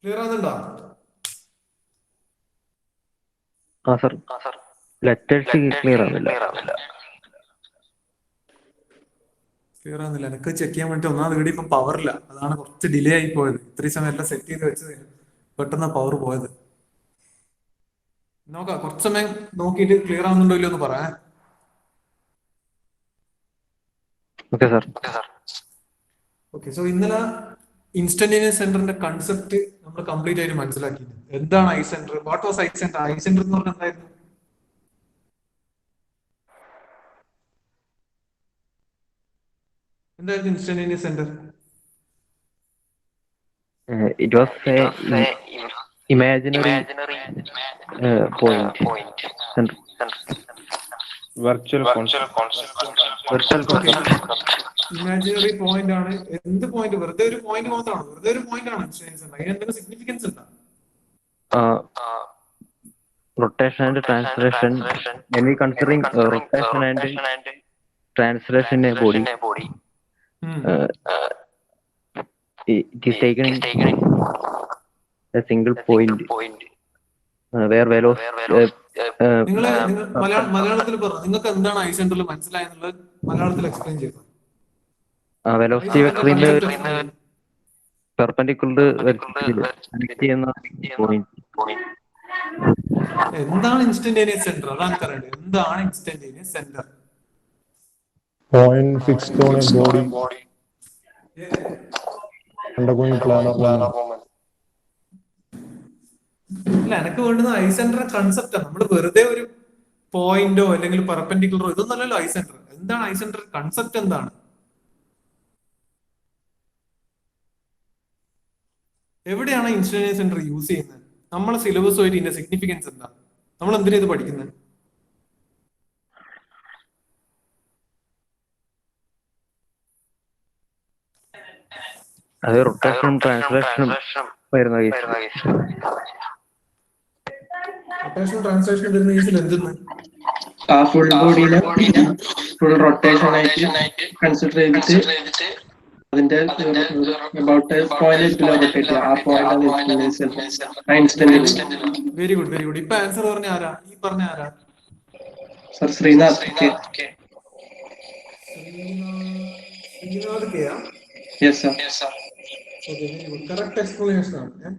Clear ആകുന്നുണ്ടോ? Sir. Letters clear ആവുന്നില്ല. Clear ആകുന്നില്ല. എനിക്ക് ചെക്ക് ചെയ്യാൻ വേണ്ടി ഒന്നാമത് ഇവിടെ ഇപ്പം പവറില്ല, അതാണ് കുറച്ച് ഡിലേ ആയി പോയത്. ഇത്രയും സമയം എല്ലാം സെറ്റ് ചെയ്ത് വെച്ചത് പെട്ടെന്ന് പവർ പോയത്. നോക്കാം, കുറച്ച് സമയം നോക്കിയിട്ട് ക്ലിയർ ആവുന്നുണ്ടോ ഇല്ലയോ എന്ന് പറയാം. Okay sir. ഓക്കെ, സോ ഇന്നലെ ഇൻസ്റ്റന്റേനിയസ് സെന്ററിന്റെ കൺസെപ്റ്റ് നമ്മൾ കംപ്ലീറ്റ് ആയിട്ട് മനസ്സിലാക്കി. എന്താണ് I centre, what was I centre? I centre എന്ന് പറഞ്ഞാൽ എന്തായിരുന്നു? എന്തായിരുന്നു instantaneous centre? It was A imaginary point centre. Virtual imaginary point ആണ്. എന്ത് പോയിന്റ്? വെറുതെ ഒരു പോയിന്റ് മാത്രമാണ്, വെറുതെ ഒരു പോയിന്റ് ആണ് ഇൻസ്റ്റന്റേനിയസ് സെന്റർ. അതിന് എന്തെങ്കിലും സിഗ്നിഫിക്കൻസ് ഉണ്ടോ? Rotation and translation. when we considering rotation and translation in a body, it is taken in a single point where നിങ്ങൾ മലയാളത്തിൽ പറഞ്ഞു, നിങ്ങൾക്ക് എന്താണ് ഐ സെന്ററിൽ മനസ്സിലായെന്നുള്ളത് മലയാളത്തിൽ എക്സ്പ്ലെയിൻ ചെയ്തു. വെലോസിറ്റി വെക്ടറിന് പെർപെൻഡിക്കുലർ കണക്ട് ചെയ്യുന്ന പോയിന്റ്. എന്താണ് ഇൻസ്റ്റന്റേനിയസ് സെന്റർ? അതാണ് പറയേണ്ടത്. എന്താണ് instantaneous centre? point fixed on a body undergoing planar movement. അല്ല, എനിക്ക് വേണ്ടുന്ന ഐ സെന്റർ കൺസെപ്റ്റ് ആണ്. നമ്മൾ വെറുതെ ഒരു പോയിന്റോ അല്ലെങ്കിൽ പെർപെൻഡിക്കുലറോ ഇതൊന്നല്ലല്ലോ ഐ സെന്റർ. എന്താണ് ഐ സെന്റർ കൺസെപ്റ്റ്? എന്താണ്? എവിടെയാണ് ഇൻസ്റ്റന്റേനിയസ് സെന്റർ യൂസ് ചെയ്യുന്നത്? നമ്മളെ സിലബസുമായിട്ട് ഇതിന്റെ സിഗ്നിഫിക്കൻസ് എന്താ? നമ്മൾ എന്തിനാ ഇത് പഠിക്കുന്നത്? അത് റൊട്ടേഷനും ട്രാൻസ്ലേഷനും വരുന്ന റൊട്ടേഷൻ ട്രാൻസ്ലേഷൻ വരുന്ന കേസിൽ എന്തെന്ന് ആ ഫുൾ ബോഡിയിലെ ഫുൾ റൊട്ടേഷൻ ആയിട്ട് കൺസിഡർ ചെയ്തിട്ട് അതിന്റെ അബൌട്ട് പോയിന്റ് റൊട്ടേറ്റ് ആ point very good, very good. ഇപ്പൊ ആൻസർ പറഞ്ഞ ആരാ? ഈ പറഞ്ഞ ആരാ? സർ ശ്രീനാഥ്. ശ്രീനാഥ് കെയാ? Yes sir. Okay, very good. Correct explanation ആണ്.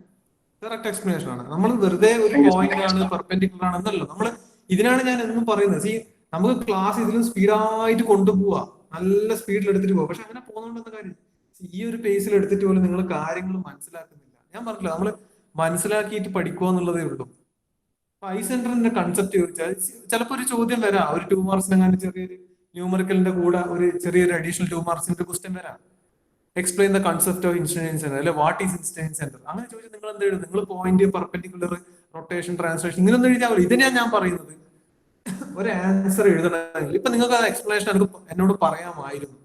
കറക്റ്റ് എക്സ്പ്ലനേഷൻ ആണ്. നമ്മൾ വെറുതെ ഒരു പോയിന്റ് ആണ് പെർപെൻഡിക്കുലർ ആണെന്നല്ലോ നമ്മൾ. ഇതിനാണ് ഞാൻ എന്നും പറയുന്നത്. സി, നമുക്ക് ക്ലാസ് ഇതിലും സ്പീഡായിട്ട് കൊണ്ടുപോവാ, നല്ല സ്പീഡിൽ എടുത്തിട്ട് പോവാ. പക്ഷെ അങ്ങനെ പോകുന്നോണ്ടെന്ന കാര്യം, ഈ ഒരു പേസിൽ എടുത്തിട്ട് പോലും നിങ്ങൾ കാര്യങ്ങൾ മനസ്സിലാക്കുന്നില്ല. ഞാൻ പറഞ്ഞില്ല, നമ്മൾ മനസ്സിലാക്കിയിട്ട് പഠിക്കുക എന്നുള്ളതേ ഉള്ളൂ. അപ്പൊ ഐ സെന്ററിന്റെ കൺസെപ്റ്റ് ചോദിച്ചാൽ ചിലപ്പോൾ ഒരു ചോദ്യം വരാം, ഒരു 2 മാർക്സിന് അങ്ങനെ ചെറിയൊരു ന്യൂമറിക്കലിന്റെ കൂടെ ഒരു ചെറിയൊരു അഡീഷണൽ 2 മാർക്സിന്റെ ക്വസ്റ്റ്യൻ വരാം. Explain the concept of instantaneous centre, അല്ലെ വാട്ട് ഈസ് ഇൻസ്റ്റന്റേനിയസ് സെന്റർ. അങ്ങനെ ചോദിച്ചാൽ നിങ്ങൾ എന്ത് എഴുതും? നിങ്ങൾ പോയിന്റ്, പെർപെൻഡിക്കുലർ, റൊട്ടേഷൻ, ട്രാൻസ്ലേഷൻ ഇങ്ങനൊന്നും എഴുതിയാൽ മതി. ഇതിനെയാണ് ഞാൻ പറയുന്നത്. ഒരു ആൻസർ എഴുതണമെങ്കിൽ ഇപ്പൊ നിങ്ങൾക്ക് ആ എക്സ്പ്ലനേഷൻ എന്നോട് പറയാമായിരുന്നു,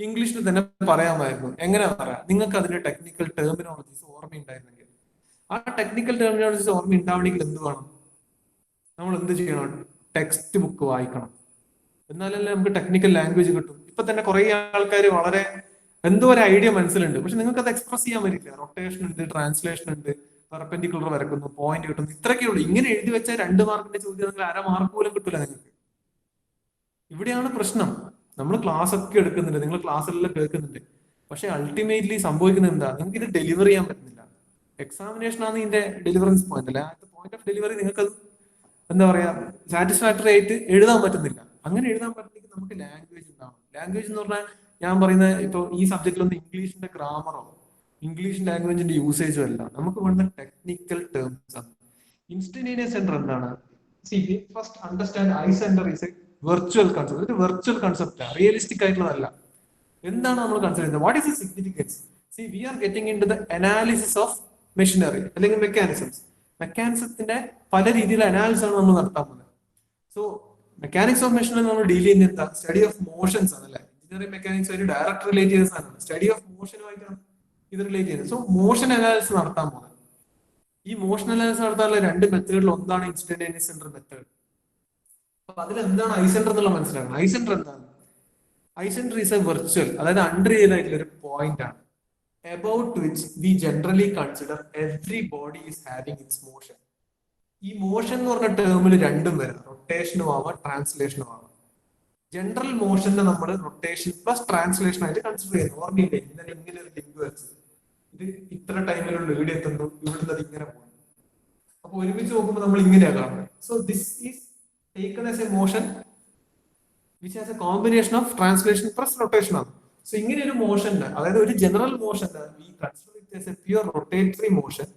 ഇംഗ്ലീഷിൽ തന്നെ പറയാമായിരുന്നു. എങ്ങനെയാ പറയാം? നിങ്ങൾക്ക് അതിന്റെ ടെക്നിക്കൽ ടെർമിനോളജീസ് ഓർമ്മയുണ്ടായിരുന്നെങ്കിൽ. ആ ടെക്നിക്കൽ ടെർമിനോളജീസ് ഓർമ്മ ഉണ്ടാവണമെങ്കിൽ എന്ത് വേണം? നമ്മൾ എന്ത് ചെയ്യണം? ടെക്സ്റ്റ് ബുക്ക് വായിക്കണം. എന്നാലല്ലേ നമുക്ക് ടെക്നിക്കൽ ലാംഗ്വേജ് കിട്ടും. ഇപ്പൊ തന്നെ കുറെ ആൾക്കാർ വളരെ എന്തോ ഒരു ഐഡിയ മനസ്സിലുണ്ട്, പക്ഷെ നിങ്ങൾക്ക് അത് എക്സ്പ്രസ് ചെയ്യാൻ പറ്റില്ല. റൊട്ടേഷൻ ഉണ്ട്, ട്രാൻസ്ലേഷൻ ഉണ്ട്, പെർപെൻഡിക്കുലർ വരക്കുന്നു, പോയിന്റ് കിട്ടുന്നു, ഇത്രയൊക്കെ ഉള്ളൂ. ഇങ്ങനെ എഴുതി വെച്ചാൽ 2 മാർക്കിന്റെ ചോദ്യം നിങ്ങൾ 1/2 മാർക്ക് പോലും കിട്ടില്ല നിങ്ങൾക്ക്. ഇവിടെയാണ് പ്രശ്നം. നമ്മൾ ക്ലാസ് ഒക്കെ എടുക്കുന്നുണ്ട്, നിങ്ങൾ ക്ലാസ്സിലെല്ലാം കേൾക്കുന്നുണ്ട്, പക്ഷെ അൾട്ടിമേറ്റ്ലി സംഭവിക്കുന്നത് എന്താ? നിങ്ങൾക്ക് ഇത് ഡെലിവർ ചെയ്യാൻ പറ്റുന്നില്ല. എക്സാമിനേഷൻ ആണ് ഇതിന്റെ ഡെലിവറൻസ് പോയിന്റ്, അല്ലെ? പോയിന്റ് ഓഫ് ഡെലിവറി നിങ്ങൾക്ക് എന്താ പറയാ, സാറ്റിസ്ഫാക്ടറി ആയിട്ട് എഴുതാൻ പറ്റുന്നില്ല. അങ്ങനെ എഴുതാൻ പറ്റുന്നെങ്കിൽ നമുക്ക് ലാംഗ്വേജ് ഉണ്ടാവണം. ലാംഗ്വേജ് എന്ന് പറഞ്ഞാൽ ഞാൻ പറയുന്നത്, ഇപ്പൊ ഈ സബ്ജക്റ്റിലൊന്നും ഇംഗ്ലീഷിന്റെ ഗ്രാമറോ ഇംഗ്ലീഷ് ലാംഗ്വേജിന്റെ യൂസേജോ അല്ല, നമുക്ക് വേണ്ട ടെക്നിക്കൽ ടേംസ് ആണ്. ഇൻസ്റ്റന്റേനിയസ് സെന്റർ എന്താണ്? First understand I centre is a virtual concept. ഒരു വെർച്വൽ കൺസെപ്റ്റ്, റിയലിസ്റ്റിക് ആയിട്ടുള്ളതല്ല. എന്താണ് നമ്മൾ കൺസിഡർ ചെയ്യുന്നത്? What is the significance? C, we are getting into the analysis of machinery അല്ലെങ്കിൽ മെക്കാനിസംസ്. മെക്കാനിസത്തിന്റെ പല രീതിയിലുള്ള അനാലിസിസ് ആണ് നമ്മൾ നടത്താൻ പോകുന്നത്. സോ മെക്കാനിക്സ് ഓഫ് മെഷീനറി നമ്മൾ ഡീൽ ചെയ്യുന്ന എന്താ? സ്റ്റഡി ഓഫ് മോഷൻസ് ആണ്, അല്ലെ? എഞ്ചിനീയറിംഗ് മെക്കാനിക്സ് ആയിട്ട് ഡയറക്റ്റ് റിലേറ്റ് ചെയ്ത സാധനമാണ്. സ്റ്റഡി ഓഫ് മോഷനുമായിട്ടാണ് ഇത് റിലേറ്റ് ചെയ്യുന്നത്. സോ മോഷൻ അനാലിസിസ് നടത്താൻ പോകുന്നത്. ഈ മോഷൻ അനാലിസിസ് നടത്താനുള്ള 2 മെത്തേഡിൽ ഒന്നാണ് ഇൻസ്റ്റന്റേനിയസ് സെന്റർ മെത്തേഡ്. അപ്പൊ അതിൽ എന്താണ് ഐ സെന്റർ എന്നുള്ള മനസ്സിലാക്കണം. ഐ സെന്റർ എന്താണ്? I centre is a virtual, അതായത് അൺറിയൽ ആയിട്ടുള്ള ഒരു പോയിന്റ് ആണ്. about which we generally consider every body is having its motion. ഈ മോഷൻ എന്ന് പറഞ്ഞ ടേമിൽ രണ്ടും വരാം, റൊട്ടേഷനും ആവാം ട്രാൻസ്ലേഷനും ആവാം. ജനറൽ മോഷനെ നമ്മൾ റൊട്ടേഷൻ പ്ലസ് ട്രാൻസ്ലേഷൻ ആയിട്ട് കൺസിഡർ ചെയ്യുന്നു. ഓർമ്മയില്ലേ ഇന്നലെ ഇങ്ങനെ ഒരു ലിങ്ക് വെച്ചത്, ഇത് ഇത്ര ടൈമിലുള്ള ഇവിടെ എത്തുന്നു, ഇവിടുന്ന് അത് ഇങ്ങനെ പോകുന്നു. അപ്പൊ ഒരുമിച്ച് നോക്കുമ്പോൾ നമ്മൾ ഇങ്ങനെയാണ് കാണുന്നത്. So this is taken as A motion which has A combination of translation plus rotation ആണ്. സോ ഇങ്ങനെ ഒരു മോഷൻ, അതായത് ഒരു general motion we consider it as A pure rotatory motion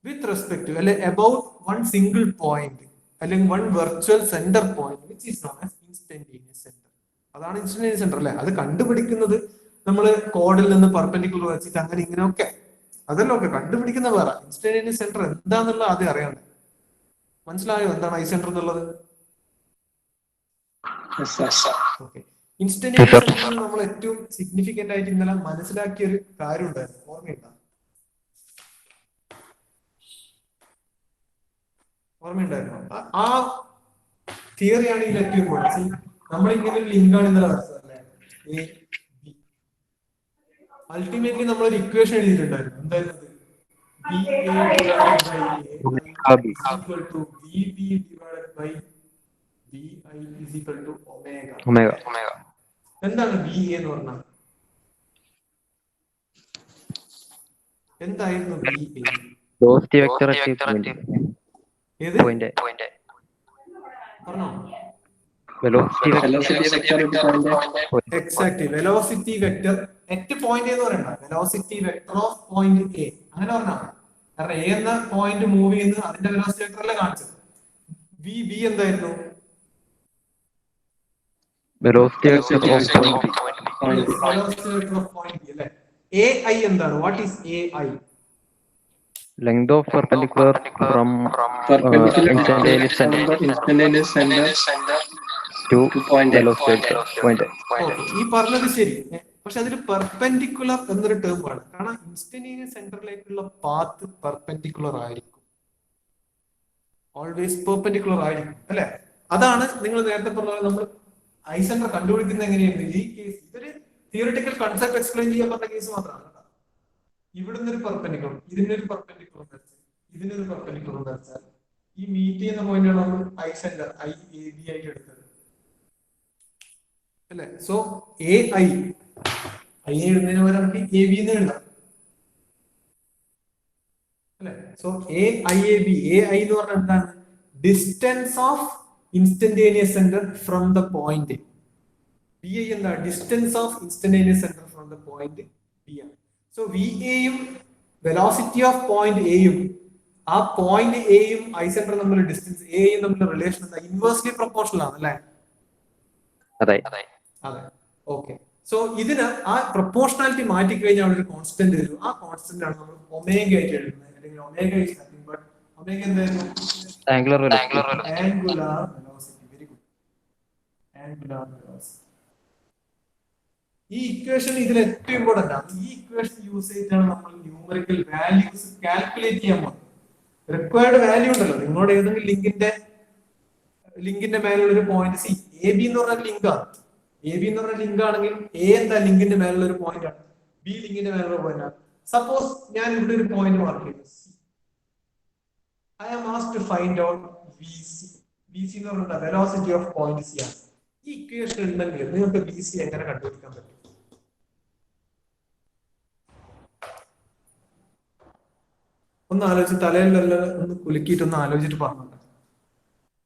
with respect to about one single point അല്ലെങ്കിൽ one virtual center point which is known as instantaneous center. അതാണ് instantaneous centre അല്ലെ. അത് കണ്ടുപിടിക്കുന്നത് നമ്മൾ കോഡിൽ നിന്ന് പെർപെൻഡിക്കുലർ വെച്ചിട്ട് അങ്ങനെ ഇങ്ങനെയൊക്കെ അതല്ല ഒക്കെ കണ്ടുപിടിക്കുന്ന വേറെ. ഇൻസ്റ്റന്റേനിയസ് സെന്റർ എന്താന്നുള്ള ആദ്യം അറിയണ്ടേ. മനസ്സിലായോ എന്താണ് ഐ സെന്റർ എന്നുള്ളത്? ഓക്കെ. ഇൻസ്റ്റന്റേനിയസ് സെന്ററിൽ നമ്മൾ ഏറ്റവും സിഗ്നിഫിക്കന്റ് ആയിട്ട് ഇന്നലെ മനസ്സിലാക്കിയ ഒരു കാര്യം ഉണ്ടായിരുന്നു, ഓർമ്മയുണ്ടോ? ഓർമ്മയുണ്ടായിരുന്നു? ആ തിയറിയാണ് ഇതിൽ ഏറ്റവും ഇമ്പോർട്ടൻറ്റ്. നമ്മളിങ്ങനെ ഒരു ലിങ്കാണ് ഇന്നലെ മനസ്സിലല്ലേ, അൾട്ടിമേറ്റ്ലി നമ്മളൊരു ഇക്വേഷൻ എഴുതിയിട്ടുണ്ടായിരുന്നു. എന്തായിരുന്നു? എന്താണ് ബി എ എന്ന് പറഞ്ഞാൽ? എന്തായിരുന്നു B A? Velocity vector at ഏത് പോയിന്റ് പറഞ്ഞോ? Exactly. Velocity vector at point എന്ന് പറയണ്ട, velocity vector of point A അങ്ങനെ പറഞ്ഞാൽ. കാരണം എ എന്ന പോയിന്റ് മൂവ് ചെയ്യുന്നത് അതിന്റെ വെലോസിറ്റി വെക്ടർ അല്ലേ കാണിച്ചത്. ബി എന്തായിരുന്നു? Velocity vector of point B അല്ലേ. എ ഐ എന്താണ്? What is A I? length of perpendicular from instantaneous center to velocity point. ഈ പറഞ്ഞത് ശരി, പക്ഷെ അതിൽ പെർപെൻഡിക്കുലർ എന്നൊരു ടേം ആണ്. കാരണം ഇൻസ്റ്റന്റേനിയസ് സെന്ററിലേക്കുള്ള പാത്ത് പെർപെൻഡിക്കുലർ ആയിരിക്കും, ഓൾവേസ് പെർപെൻഡിക്കുലർ ആയിരിക്കും അല്ലെ. അതാണ് നിങ്ങൾ നേരത്തെ പറഞ്ഞ നമ്മൾ ഐ സെന്റർ കണ്ടുപിടിക്കുന്നത് എങ്ങനെയാണ്. ഈ കേസ് ഇതൊരു തിയറിറ്റിക്കൽ കൺസെപ്റ്റ് എക്സ്പ്ലെയിൻ ചെയ്യാൻ പറഞ്ഞ കേസ് മാത്രമാണ്. ഇവിടുന്ന് ഒരു പെർപെൻഡിക്കുലർ, ഇതിനൊരു പെർപെൻഡിക്കുലർ വരച്ചാൽ, ഇതിനൊരു പെർപെൻഡിക്കുലർ വരച്ചാൽ ഈ മീറ്റ് ചെയ്യുന്ന പോയിന്റാണ് നമ്മൾ I centre I A B ആയിട്ട് എടുത്തത് അല്ലെ. സോ എ ഐ എഴുതുന്നതിന് പകരം നമുക്ക് എ ബി എന്ന് എഴുതാം അല്ലെ. So A I A B, A I എന്ന് പറഞ്ഞാൽ എന്താണ്? Distance of instantaneous centre from the point. B I എന്താ? Distance of instantaneous centre from the point B ആണ്. സോ വി എയും വെലോസിറ്റി ഓഫ് പോയിന്റ് എയും ആ പോയിന്റ് എയും ഐ സെന്റർ തമ്മിലുള്ള ഡിസ്റ്റൻസ് എയും തമ്മിലുള്ള റിലേഷൻ എന്താ? ഇൻവേഴ്സ്ലി പ്രൊപ്പോർഷണൽ ആണ് അല്ലെ. അതെ. ഓക്കെ. സോ ഇതിന് ആ പ്രൊപ്പോർഷണാലിറ്റി മാറ്റി കഴിഞ്ഞാൽ അവിടെ ഒരു കോൺസ്റ്റന്റ് വരും. ആ കോൺസ്റ്റന്റ് ആണ് നമ്മൾ ഒമേഗ ആയിട്ട് എഴുതുന്നത്. അല്ലെങ്കിൽ omega is nothing but omega എന്തായിരുന്നു? Angular velocity. Very good. Angular velocity. ഈ ഇക്വേഷൻ ഇതിൽ ഏറ്റവും ഇമ്പോർട്ടന്റ് ആണ്. ഈ ഇക്വേഷൻ യൂസ് ചെയ്തിട്ടാണ് നമ്മൾ ന്യൂമറിക്കൽ വാല്യൂസ് കാൽക്കുലേറ്റ് ചെയ്യാൻ പോകുന്നത്. റിക്വയർഡ് വാല്യൂ ഉണ്ടല്ലോ, നിങ്ങളുടെ ഏതെങ്കിലും ലിങ്കിന്റെ മേലുള്ള ഒരു പോയിന്റ് സി എ ബി എന്ന് പറഞ്ഞ ലിങ്കാണ്. എ ബി എന്ന് പറഞ്ഞ ലിങ്ക് ആണെങ്കിൽ എ എന്താ ലിങ്കിന്റെ മേലുള്ള ഒരു പോയിന്റ് ആണ്, ബി ലിങ്കിന്റെ മേലുള്ള പോയിന്റ് ആണ്. സപ്പോസ് ഞാൻ ഇവിടെ ഒരു പോയിന്റ് മാർക്ക് ചെയ്തു C. I am asked to find out V C. V C എന്ന് പറഞ്ഞാൽ വെലോസിറ്റി ഓഫ് പോയിന്റ് സി ആണ്. ഈ ഇക്വേഷൻ ഉണ്ടെങ്കിൽ നിങ്ങൾക്ക് വി സി എങ്ങനെ കണ്ടുപിടിക്കാൻ പറ്റും? ഒന്ന് ആലോചിച്ച് തലയിലെല്ലാം ഒന്ന് കുലുക്കിയിട്ട് ഒന്ന് ആലോചിച്ചിട്ട് പറഞ്ഞുണ്ട്.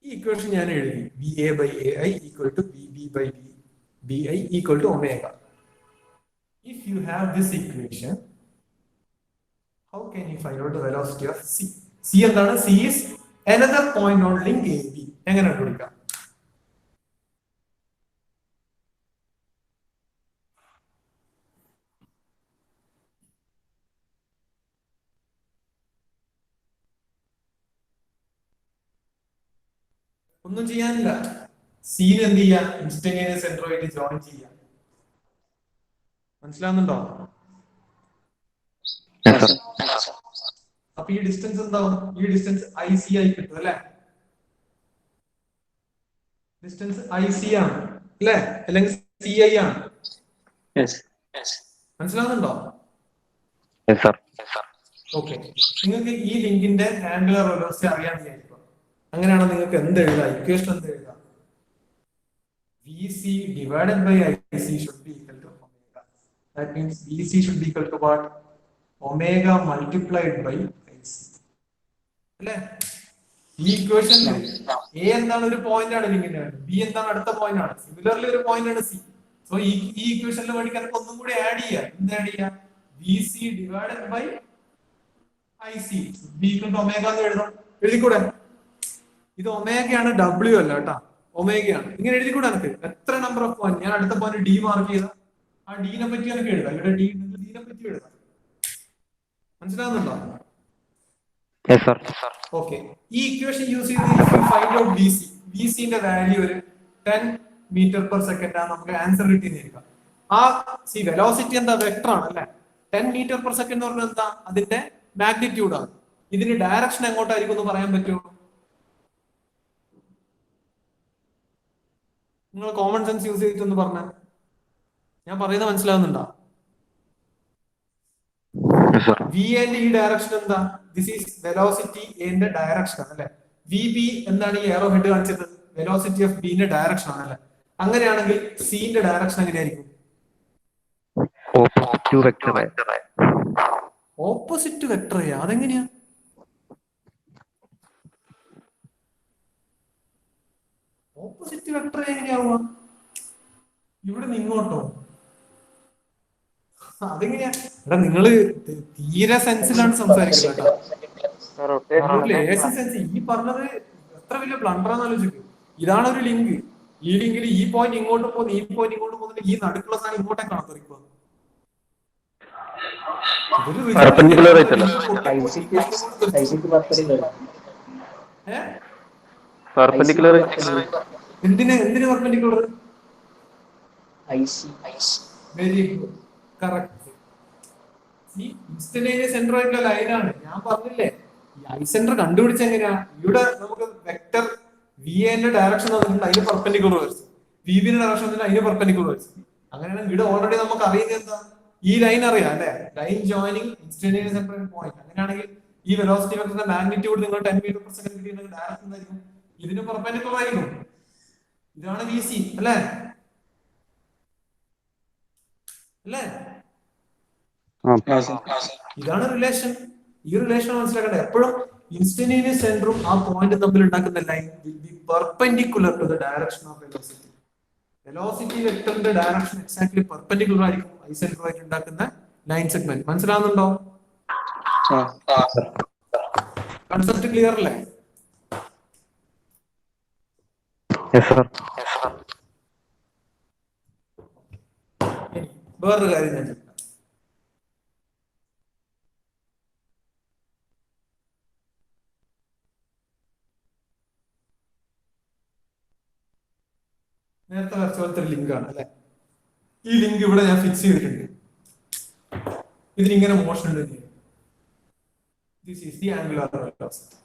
ഈ ഇക്വേഷൻ ഞാൻ എഴുതി B A by A I equal to B B by B I equal to omega. If you have this equation, how can you find out the velocity of C? C എന്താണ്? C is another point on link A B. എങ്ങനെ കണ്ടുപിടിക്കാം? ഒന്നും ചെയ്യാനില്ല. Scene എന്ത് ചെയ്യാം? Instantaneous സെന്ററുമായിട്ട് join ചെയ്യാം. മനസ്സിലാവുന്നുണ്ടോ? അപ്പൊ ഈ ഡിസ്റ്റൻസ് എന്താവും? ഈ ഡിസ്റ്റൻസ് ഐ സി ആയി കിട്ടും അല്ലെ. ഡിസ്റ്റൻസ് ഐ സി ആണ് അല്ലെ, അല്ലെങ്കിൽ സി ഐ ആണ്. മനസ്സിലാവുന്നുണ്ടോ? Yes sir. ഓക്കെ, നിങ്ങൾക്ക് ഈ ലിങ്കിന്റെ ആംഗുലർ വെലോസിറ്റി അറിയാൻ വിചാരിക്കുക. അങ്ങനെയാണെങ്കിൽ നിങ്ങൾക്ക് എന്ത് എഴുതാം? ഇക്വേഷൻ എന്ത് എഴുതാം? VC divided by IC should be equal to omega. That means VC should be equal to what? Omega multiplied by IC. അല്ലേ? ഈ ഇക്വേഷനിൽ A എന്താണ് ഒരു പോയിന്റ് ആണ് ലിങ്കിന്റെ, B എന്താണ് അടുത്ത പോയിന്റ് ആണ്, സിമിലർലി ഒരു പോയിന്റ് ആണ് C. സോ ഈ ഇക്വേഷനിൽ വേണ്ടി നമുക്ക് ഒന്നും കൂടി ആഡ് ചെയ്യാം. എന്ത് ആഡ് ചെയ്യാം? VC divided by IC B equal to omega എന്ന് എഴുതാം. എഴുതിക്കൂടെ? ഇത് ഒമേഗയാണ്, W അല്ല കേട്ടാ, ഒമേഗയാണ്. ഇങ്ങനെ എഴുതിക്കൂടെ? എനിക്ക് എത്ര നമ്പർ ഓഫ് പോയിന്റ്, ഞാൻ അടുത്ത പോയിന്റ് D മാർക്ക് ചെയ്ത ആ ഡീനെ പറ്റി എനിക്ക് എഴുതാം. ഇവിടെ ഡീനെ പറ്റി എഴുതാം. മനസ്സിലാവുന്നുണ്ടോ? ഓക്കെ, ഈ ഇക്വേഷൻ യൂസ് ചെയ്ത് ഫൈൻഡ് ഔട്ട് ബിസിന്റെ വാല്യൂ ഒരു 10 മീറ്റർ പെർ സെക്കൻഡ് ആണ് നമുക്ക് ആൻസർ കിട്ടിയിരിക്കുക. ആ വെലോസിറ്റി എന്താ? വെക്ടർ ആണ് അല്ലെ. 10 മീറ്റർ പെർ സെക്കൻഡ് എന്ന് പറഞ്ഞാൽ എന്താ? അതിന്റെ മാഗ്നിറ്റ്യൂഡ് ആണ്. ഇതിന് ഡയറക്ഷൻ എങ്ങോട്ടായിരിക്കും എന്ന് പറയാൻ പറ്റുമോ? നിങ്ങൾ കോമൺ സെൻസ് യൂസ് ചെയ്തിട്ടൊന്ന് പറഞ്ഞാൽ, ഞാൻ പറയുന്നത് മനസ്സിലാവുന്നുണ്ടോ? വി എന്റെ ഈ ഡയറക്ഷൻ എന്താ? ദിസ് ഈസ് വെലോസിറ്റി എന്റെ ഡയറക്ഷൻ അല്ലെ. വി ബി എന്താണ് ഈ എറോ ഹെഡ് കാണിച്ചത്? വെലോസിറ്റി ഓഫ് ബിന്റെ ഡയറക്ഷൻ ആണ് അല്ലെ. അങ്ങനെയാണെങ്കിൽ സിന്റെ ഡയറക്ഷൻ എങ്ങനെയായിരിക്കും? Opposite vector. അതെങ്ങനെയാ? ഓപ്പോസിറ്റ് വെക്ടർ എങ്ങനെയാവുക? ഇവിടെ നിങ്ങോട്ടോ? അതെങ്ങനെയാ? എടാ നിങ്ങള് തീരെ സെൻസിലാണ് സംസാരിക്കുന്നത്. ഈ പറഞ്ഞത് എത്ര വലിയ ബ്ലണ്ടറാന്ന് ആലോചിക്കും. ഇതാണ് ഒരു ലിങ്ക്. ഈ ലിങ്കിൽ ഈ പോയിന്റ് ഇങ്ങോട്ട് പോകുന്നു, ഈ പോയിന്റ് ഇങ്ങോട്ട് പോകുന്നില്ല, ഈ നടുക്കുള്ള സാധനം ഇങ്ങോട്ടേക്കാണ് തെറിക്കുക. എന്തിന് പെർപെൻഡിക്കുലർ? Very good, correct. ഈ ഇൻസ്റ്റന്റേനിയസ് സെന്റർ ആയിട്ടുള്ള ലൈനാണ്. ഞാൻ പറഞ്ഞില്ലേ ഈ ഐ സെന്റർ കണ്ടുപിടിച്ച എങ്ങനെയാ? ഇവിടെ നമുക്ക് വെക്ടർ വി എന്റെ ഡയറക്ഷൻ തന്നിട്ടുണ്ട്, അതിന് പെർപെൻഡിക്കുലർ വരച്ചു. വി ബിന്റെ ഡയറക്ഷൻ തന്നിട്ട് അതിന് പെർപെൻഡിക്കുലർ വരച്ചു. അങ്ങനെയാണ് ഇവിടെ ഓൾറെഡി നമുക്ക് അറിയുന്നത് എന്താ? ഈ ലൈൻ അറിയാം അല്ലെ, line joining instantaneous centre point. അങ്ങനെയാണെങ്കിൽ ഈ വെലോസിറ്റി വെക്ടറിന്റെ മാഗ്നിറ്റ്യൂഡ് നിങ്ങൾ 10 മീറ്റർ പെർ സെക്കൻഡ് കിട്ടിയിട്ടുണ്ടെങ്കിൽ ഡയറക്ഷൻ എന്തായിരിക്കും? ഇതിന് പെർപെൻഡിക്കുലർ ആയിരിക്കും. ഇതാണ് വി സി അല്ലേ? അല്ലേ? ഇതാണ് റിലേഷൻ. ഈ റിലേഷൻ മനസ്സിലാക്കട്ടെ. എപ്പോഴും ഇൻസ്റ്റന്റേനിയസ് സെന്ററും ആ പോയിന്റ് തമ്മിൽ ഉണ്ടാക്കുന്ന line will be perpendicular to the direction of velocity. Velocity വെക്ടറിന്റെ ഡയറക്ഷൻ എക്സാക്ട്ലി പെർപെൻഡിക്കുലർ ആയിരിക്കും ഐ സെന്റർ ആയിട്ട് ഉണ്ടാക്കുന്ന ലൈൻ സെഗ്മെന്റ്. മനസ്സിലാവുന്നുണ്ടോ? കൺസെപ്റ്റ് ക്ലിയർ അല്ലേ? വേറൊരു കാര്യം ഞാൻ ചോദിക്കാം. നേരത്തെ വരച്ച പോലത്തെ ലിങ്ക് ആണ് അല്ലെ. ഈ ലിങ്ക് ഇവിടെ ഞാൻ ഫിക്സ് ചെയ്തിട്ടുണ്ട്. ഇതിനിങ്ങനെ മോഷൻ ഉണ്ട്. This is the angular velocity.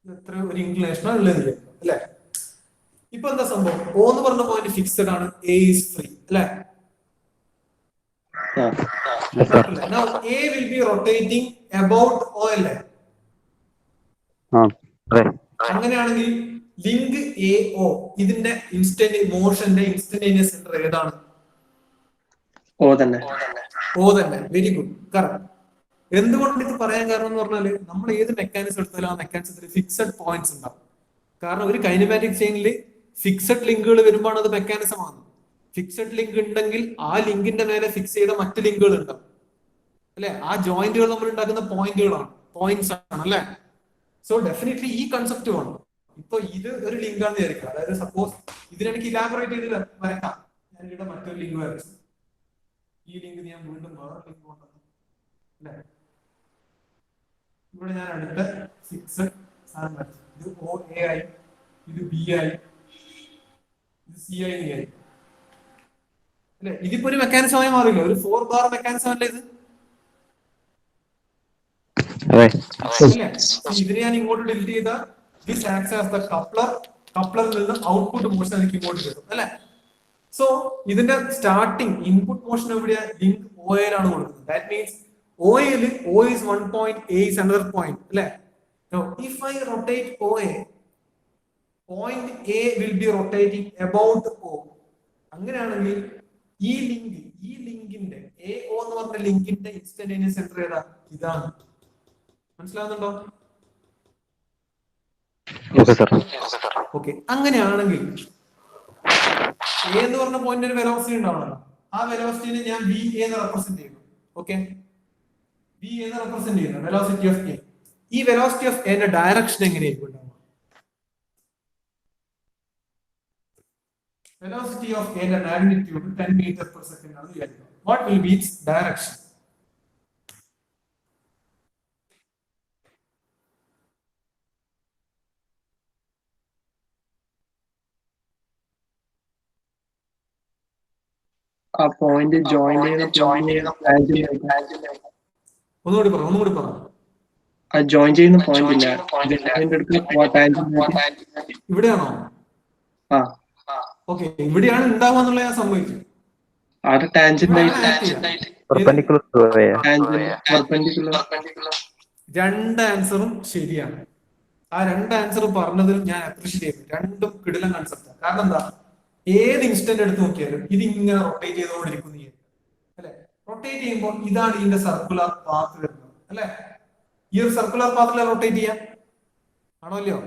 എത്ര ഒരു ഇൻക്ലിനേഷനാണ് ഉള്ളത് അല്ലെ. ഇപ്പൊ എന്താ സംഭവം? O എന്ന് പറഞ്ഞ പോയിന്റ് ഫിക്സഡ് ആണ്, A is free അല്ലെ. Now A will be rotating about O അല്ലേ. അങ്ങനെയാണെങ്കിൽ ലിങ്ക് AO ഇതിന്റെ മോഷന്റെ ഇൻസ്റ്റന്റേനിയസ് സെന്റർ ഏതാണ്? O തന്നെ. Very good, correct. എന്തുകൊണ്ട് ഇത് പറയാൻ കാരണം എന്ന് പറഞ്ഞാല് നമ്മൾ ഏത് മെക്കാനിസം എടുത്താലും ആ മെക്കാനിസത്തിൽ ഫിക്സഡ് പോയിന്റ്സ് ഉണ്ടാവും. കാരണം ഒരു കൈനമാറ്റിക് ചെയിനിൽ ഫിക്സഡ് ലിങ്കുകൾ വരുമ്പോൾ അത് മെക്കാനിസം ആണ്. ഫിക്സഡ് ലിങ്ക് ഉണ്ടെങ്കിൽ ആ ലിങ്കിന്റെ മേലെ ഫിക്സ് ചെയ്ത മറ്റു ലിങ്കുകൾ ഉണ്ടാവും അല്ലെ. ആ ജോയിന്റുകൾ നമ്മൾ ഉണ്ടാക്കുന്ന പോയിന്റ്സ് ആണ് അല്ലെ. സോ ഡെഫിനറ്റ്ലി ഈ കൺസെപ്റ്റ് വേണം. ഇപ്പൊ ഇത് ഒരു ലിങ്ക് ആണെന്ന് വിചാരിക്കുക. അതായത് സപ്പോസ് ഇതിനെനിക്ക് ഇലാബറേറ്റ് ചെയ്ത് വരക്കാം. ഞാൻ ഇവിടെ മറ്റൊരു ലിങ്ക് വരച്ചു. ഈ ലിങ്ക് ഞാൻ വീണ്ടും വേറെ ലിങ്ക് കൊണ്ടുവന്നു അല്ലെ. ഇവിടെ ഞാൻ അടുത്ത ഫിക്സഡ് സാധനം വരച്ചു. ഇത് OA ആയി, ഇത് B ആയി, ഇത് C ആയി ആയി അല്ലെ. ഇതിപ്പോ ഒരു മെക്കാനിസമായി മാറില്ല. ഒരു 4 ബാർ മെക്കാനിസം അല്ലേ ഇത്. ഇതിനെ ഞാൻ ഇങ്ങോട്ട് ഡിലീറ്റ് ചെയ്ത ദിസ് ആക്ട്സ് ആസ് ദ കപ്ലറിൽ നിന്ന് ഔട്ട്പുട്ട് മോഷൻ എനിക്ക് ഇങ്ങോട്ട് കിട്ടും അല്ലെ. സോ ഇതിന്റെ സ്റ്റാർട്ടിങ് ഇൻപുട്ട് മോഷൻ എവിടെയാ? ലിങ്ക് OA യിലാണ് കൊടുക്കുന്നത്. That means OA is 1 point, A is another point, അല്ലെ? Now if I rotate OA, point A will be rotating about O. അങ്ങനെയാണെങ്കിൽ ഈ ലിങ്കിന്റെ AO എന്ന് പറഞ്ഞ ലിങ്കിന്റെ ഇൻസ്റ്റന്റേനിയസ് സെന്റർ ഏതാ? ഇതാണ്. മനസ്സിലാവുന്നുണ്ടോ? ഓക്കെ. അങ്ങനെയാണെങ്കിൽ A എന്ന് പറഞ്ഞ പോയിന്റ് ഒരു വെലോസിറ്റി ഉണ്ടാവണല്ലോ. ആ വെലോസിറ്റിനെ ഞാൻ VA എന്ന് റെപ്രസെന്റ് ചെയ്യുന്നു. ഓക്കെ, VA എന്ന് റെപ്രസെന്റ് ചെയ്യുന്നു വെലോസിറ്റി ഓഫ് A. ഈ വെലോസിറ്റി ഓഫ് A ന്റെ ഡയറക്ഷൻ എങ്ങനെയായിരിക്കും ഉണ്ടാവുക? Velocity of A ന്റെ magnitude 10 meters per second ആണ് വിചാരിക്കുക. What will be its direction? ആ പോയിന്റ് ജോയിൻ ചെയ്യുന്ന ഒന്നുകൂടി പറ. ആ ജോയിൻ ചെയ്യുന്ന പോയിന്റ് ഇല്ല, ഇവിടെയാണോ? ആ ഓക്കെ, ഇവിടെയാണ് ഉണ്ടാവുക എന്നുള്ള ഞാൻ സമ്മതിച്ചു. അവിടെ ടാൻജന്റ് രണ്ട് ആൻസറും ശരിയാണ്. ആ രണ്ട് ആൻസറും പറഞ്ഞതിൽ ഞാൻ അപ്രീഷിയേറ്റ് ചെയ്തു. രണ്ടും കിടിലം കൺസെപ്റ്റാണ്. കാരണം എന്താ, ഏത് ഇൻസ്റ്റന്റ് എടുത്ത് നോക്കിയാലും ഇത് ഇങ്ങനെ റൊട്ടേറ്റ് ചെയ്തുകൊണ്ടിരിക്കുന്നു അല്ലെ? റൊട്ടേറ്റ് ചെയ്യുമ്പോൾ ഇതാണ് ഇതിന്റെ സർക്കുലർ പാത്ത് വരുന്നത് അല്ലെ? ഈ ഒരു സർക്കുലർ പാത്തിലെ റൊട്ടേറ്റ് ചെയ്യാം ആണോ അല്ലയോ?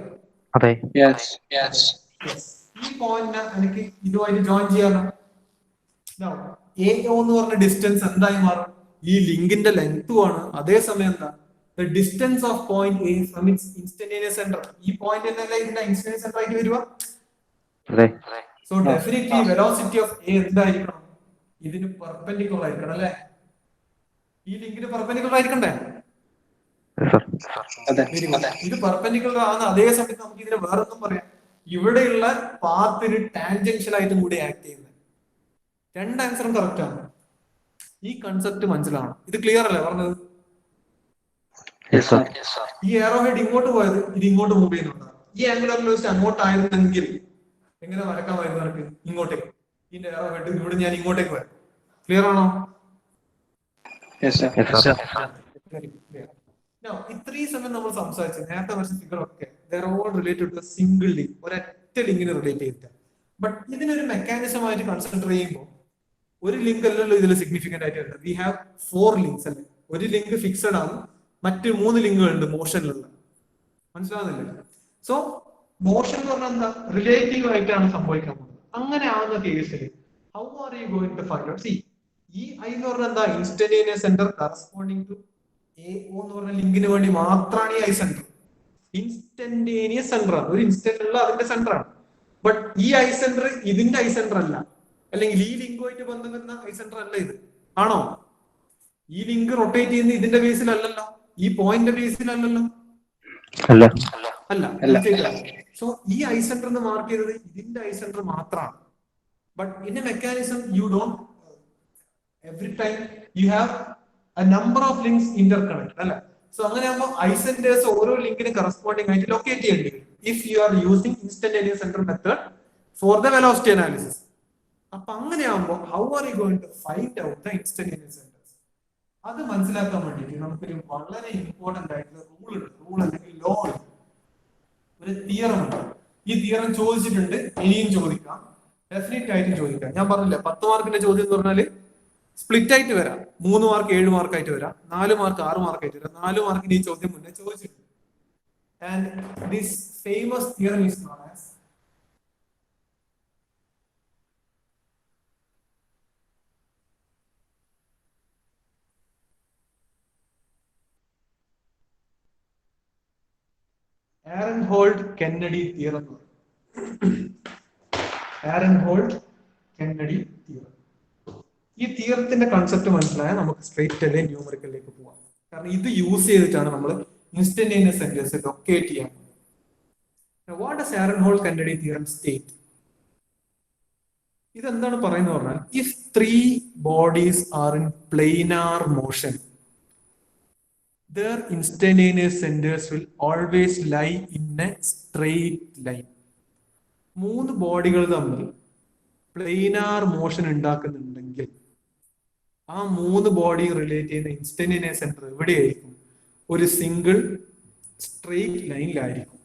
ഈ പോയിന്റ് എനിക്ക് ഇതുമായിട്ട് ജോയിൻ ചെയ്യാനോ? AO എന്ന് പറഞ്ഞ ഡിസ്റ്റൻസ് എന്തായി മാറും? ഈ ലിങ്കിന്റെ ലെങ്തും ആണ്. അതേസമയം എന്താ, the distance of point A from its instantaneous center. ഈ പോയിന്റ് എന്നല്ല ഇതിന്റെ ഇൻസ്റ്റന്റേനിയസ് സെന്റർ ആയിട്ട് വരുക. So definitely velocity of A എന്തായിരിക്കണം? ഇതിന് പെർപെൻഡിക്കുലർ ആയിരിക്കണം അല്ലെ? ഈ ലിങ്കിന് പെർപെൻഡിക്കുലർ ആയിരിക്കണ്ടേ? ഇത് പെർപെൻഡിക്കുലർ ആണ്. അതേ സമയത്ത് നമുക്ക് ഇതിനെ വേറൊന്നും പറയാം, ഇവിടെയുള്ള പാത്തിന് ടാൻജൻഷ്യൽ ആയിട്ടും കൂടി ആക്ട് ചെയ്യുന്നത്. രണ്ട് ആൻസറും കറക്റ്റ് ആണ്. ഈ കൺസെപ്റ്റ് മനസ്സിലാണ്. ഇത് ക്ലിയർ അല്ലേ പറഞ്ഞത്? ഈ എറോ ഹെഡ് ഇങ്ങോട്ട് പോയത് ഇത് ഇങ്ങോട്ട് മൂവ് ചെയ്യുന്നുണ്ടാകും. ഈ ആംഗുലർ വെലോസിറ്റി അങ്ങോട്ടായിരുന്നെങ്കിൽ എങ്ങനെ വരക്കാമായിരുന്നു എനിക്ക്? ഇങ്ങോട്ടേക്ക്. ഇതിന്റെ എറോ ഹെഡ് ഇവിടെ ഞാൻ ഇങ്ങോട്ടേക്ക് വരാം. ക്ലിയർ ആണോ? ഇത്രയും സമയം നമ്മൾ സംസാരിച്ചു നേരത്തെ വരച്ച ഫിഗർ ഒക്കെ റിലേറ്റഡ് ടു സിംഗിൾ ലിങ്ക്, ഒരൊറ്റ ലിങ്കിന് റിലേറ്റ് ചെയ്തിട്ട്. ബട്ട് ഇതിനൊരു മെക്കാനിസം ആയിട്ട് കൺസിഡർ ചെയ്യുമ്പോൾ ഒരു ലിങ്ക് അല്ലല്ലോ ഇതിൽ സിഗ്നിഫിക്കന്റ് ആയിട്ട് വരുന്നത്. വി ഹാവ് 4 ലിങ്ക്സ് അല്ലേ? ഒരു ലിങ്ക് ഫിക്സഡ് ആണ്, മറ്റ് 3 ലിങ്കുകൾ ഉണ്ട് മോഷനിലുള്ള. മനസ്സിലാവുന്നില്ല? സോ മോഷൻ എന്ന് പറഞ്ഞാൽ എന്താ, റിലേറ്റീവ് ആയിട്ടാണ് സംഭവിക്കാൻ പോകുന്നത്. അങ്ങനെ ആവുന്ന കേസിൽ how are you going to find out? C, ഈ I എന്ന് പറഞ്ഞാൽ എന്താ, instantaneous centre corresponding to AO എന്ന് പറഞ്ഞ ലിങ്കിന് വേണ്ടി മാത്രമാണ് ഈ I സെന്റർ. ഇൻസ്റ്റന്റേനിയസ് സെന്റർ ആണ്, ഒരു ഇൻസ്റ്റന്റ് ഉള്ള അതിന്റെ സെന്റർ ആണ്. ബട്ട് ഈ I സെന്റർ ഇതിന്റെ I സെന്റർ അല്ല, അല്ലെങ്കിൽ ഈ ലിങ്കുമായിട്ട് ബന്ധം വരുന്ന I സെന്റർ അല്ല ഇത്. ആണോ? ഈ ലിങ്ക് റൊട്ടേറ്റ് ചെയ്യുന്ന ഇതിന്റെ ബേസിലല്ലല്ലോ, ഈ പോയിന്റ് ബേസിലല്ലല്ലോ. അല്ല. സോ ഈ I സെന്റർ എന്ന് മാർക്ക് ചെയ്തത് ഇതിന്റെ I സെന്റർ മാത്രമാണ്. But in a mechanism you don't, every time you have a number of links interconnected അല്ലെ? സോ അങ്ങനെയാകുമ്പോൾ I സെന്റേഴ്സ് ഓരോ ലിങ്കിന് കറസ്പോണ്ടിങ് ആയിട്ട് ലൊക്കേറ്റ് ചെയ്യേണ്ടി വരും if you are using instantaneous centre method for the velocity analysis. അപ്പൊ അങ്ങനെയാകുമ്പോൾ how are you going to find out the instantaneous centres? അത് മനസ്സിലാക്കാൻ വേണ്ടിയിട്ട് നമുക്കൊരു വളരെ ഇമ്പോർട്ടന്റ് ആയിട്ടുള്ള റൂൾ അല്ലെങ്കിൽ ലോ ഉണ്ട്, ഒരു തിയറം ഉണ്ട്. ഈ തിയറം ചോദിച്ചിട്ടുണ്ട്, ഇനിയും ചോദിക്കാം, ഡെഫിനറ്റ് ആയിട്ടും ചോദിക്കാം. ഞാൻ പറഞ്ഞില്ല 10 മാർക്കിന്റെ ചോദ്യം എന്ന് പറഞ്ഞാല് സ്പ്ലിറ്റ് ആയിട്ട് വരാം. 3 മാർക്ക് 7 മാർക്കായിട്ട് വരാം, 4 മാർക്ക് 6 മാർക്കായിട്ട് വരാം. 4 മാർക്കിന് ഈ ചോദ്യം മുന്നേ ചോദിച്ചിട്ടുണ്ട്. And this famous theorem is known as Aronhold Kennedy theorem. Aronhold Kennedy theorem. ഈ തിയറത്തിന്റെ കൺസെപ്റ്റ് മനസ്സിലായാൽ നമുക്ക് സ്ട്രേറ്റ് അല്ലേ ന്യൂമറിക്കലിലേക്ക് പോവാം. കാരണം ഇത് യൂസ് ചെയ്തിട്ടാണ് നമ്മൾ ഇൻസ്റ്റന്റേനിയസ് സെന്റേഴ്സ് ലൊക്കേറ്റ് ചെയ്യാൻ. What does Aronhold Kennedy theorem state? ഇതെന്താണ് പറയുന്നത് പറഞ്ഞാൽ, if 3 bodies are in planar motion, their instantaneous centers will always lie in a straight line. 3 ബോഡികൾ തമ്മിൽ പ്ലെയിനാർ മോഷൻ ഉണ്ടാക്കുന്നുണ്ടെങ്കിൽ ആ 3 ബോഡി റിലേറ്റ് ചെയ്യുന്ന ഇൻസ്റ്റന്റേനിയസ് സെന്റർ എവിടെയായിരിക്കും? ഒരു സിംഗിൾ സ്ട്രെയിറ്റ് ലൈനിലായിരിക്കും.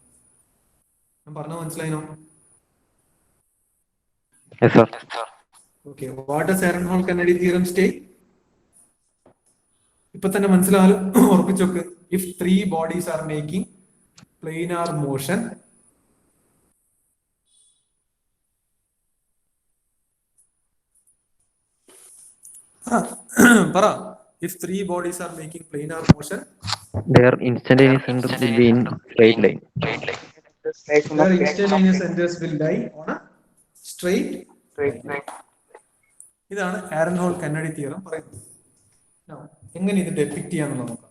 ഞാൻ പറഞ്ഞത് മനസ്സിലായിനോ? Yes, sir. Okay, what does Aronhold Kennedy theorem state? ഇപ്പൊ തന്നെ മനസ്സിലായാലും ഉറപ്പിച്ചോക്ക്. If 3 bodies are making planar motion, പറ. If 3 bodies are making planar motion, Their instantaneous center will be in straight line. their instantaneous centers will lie on a straight line. ഇതാണ് എഹ്റൻഹോൾ-കെന്നഡി theorem പറയുന്നത്. Now, എങ്ങനെ ഇത് ഡെപിക്ട് ചെയ്യാന്നുള്ളത് നോക്കാം.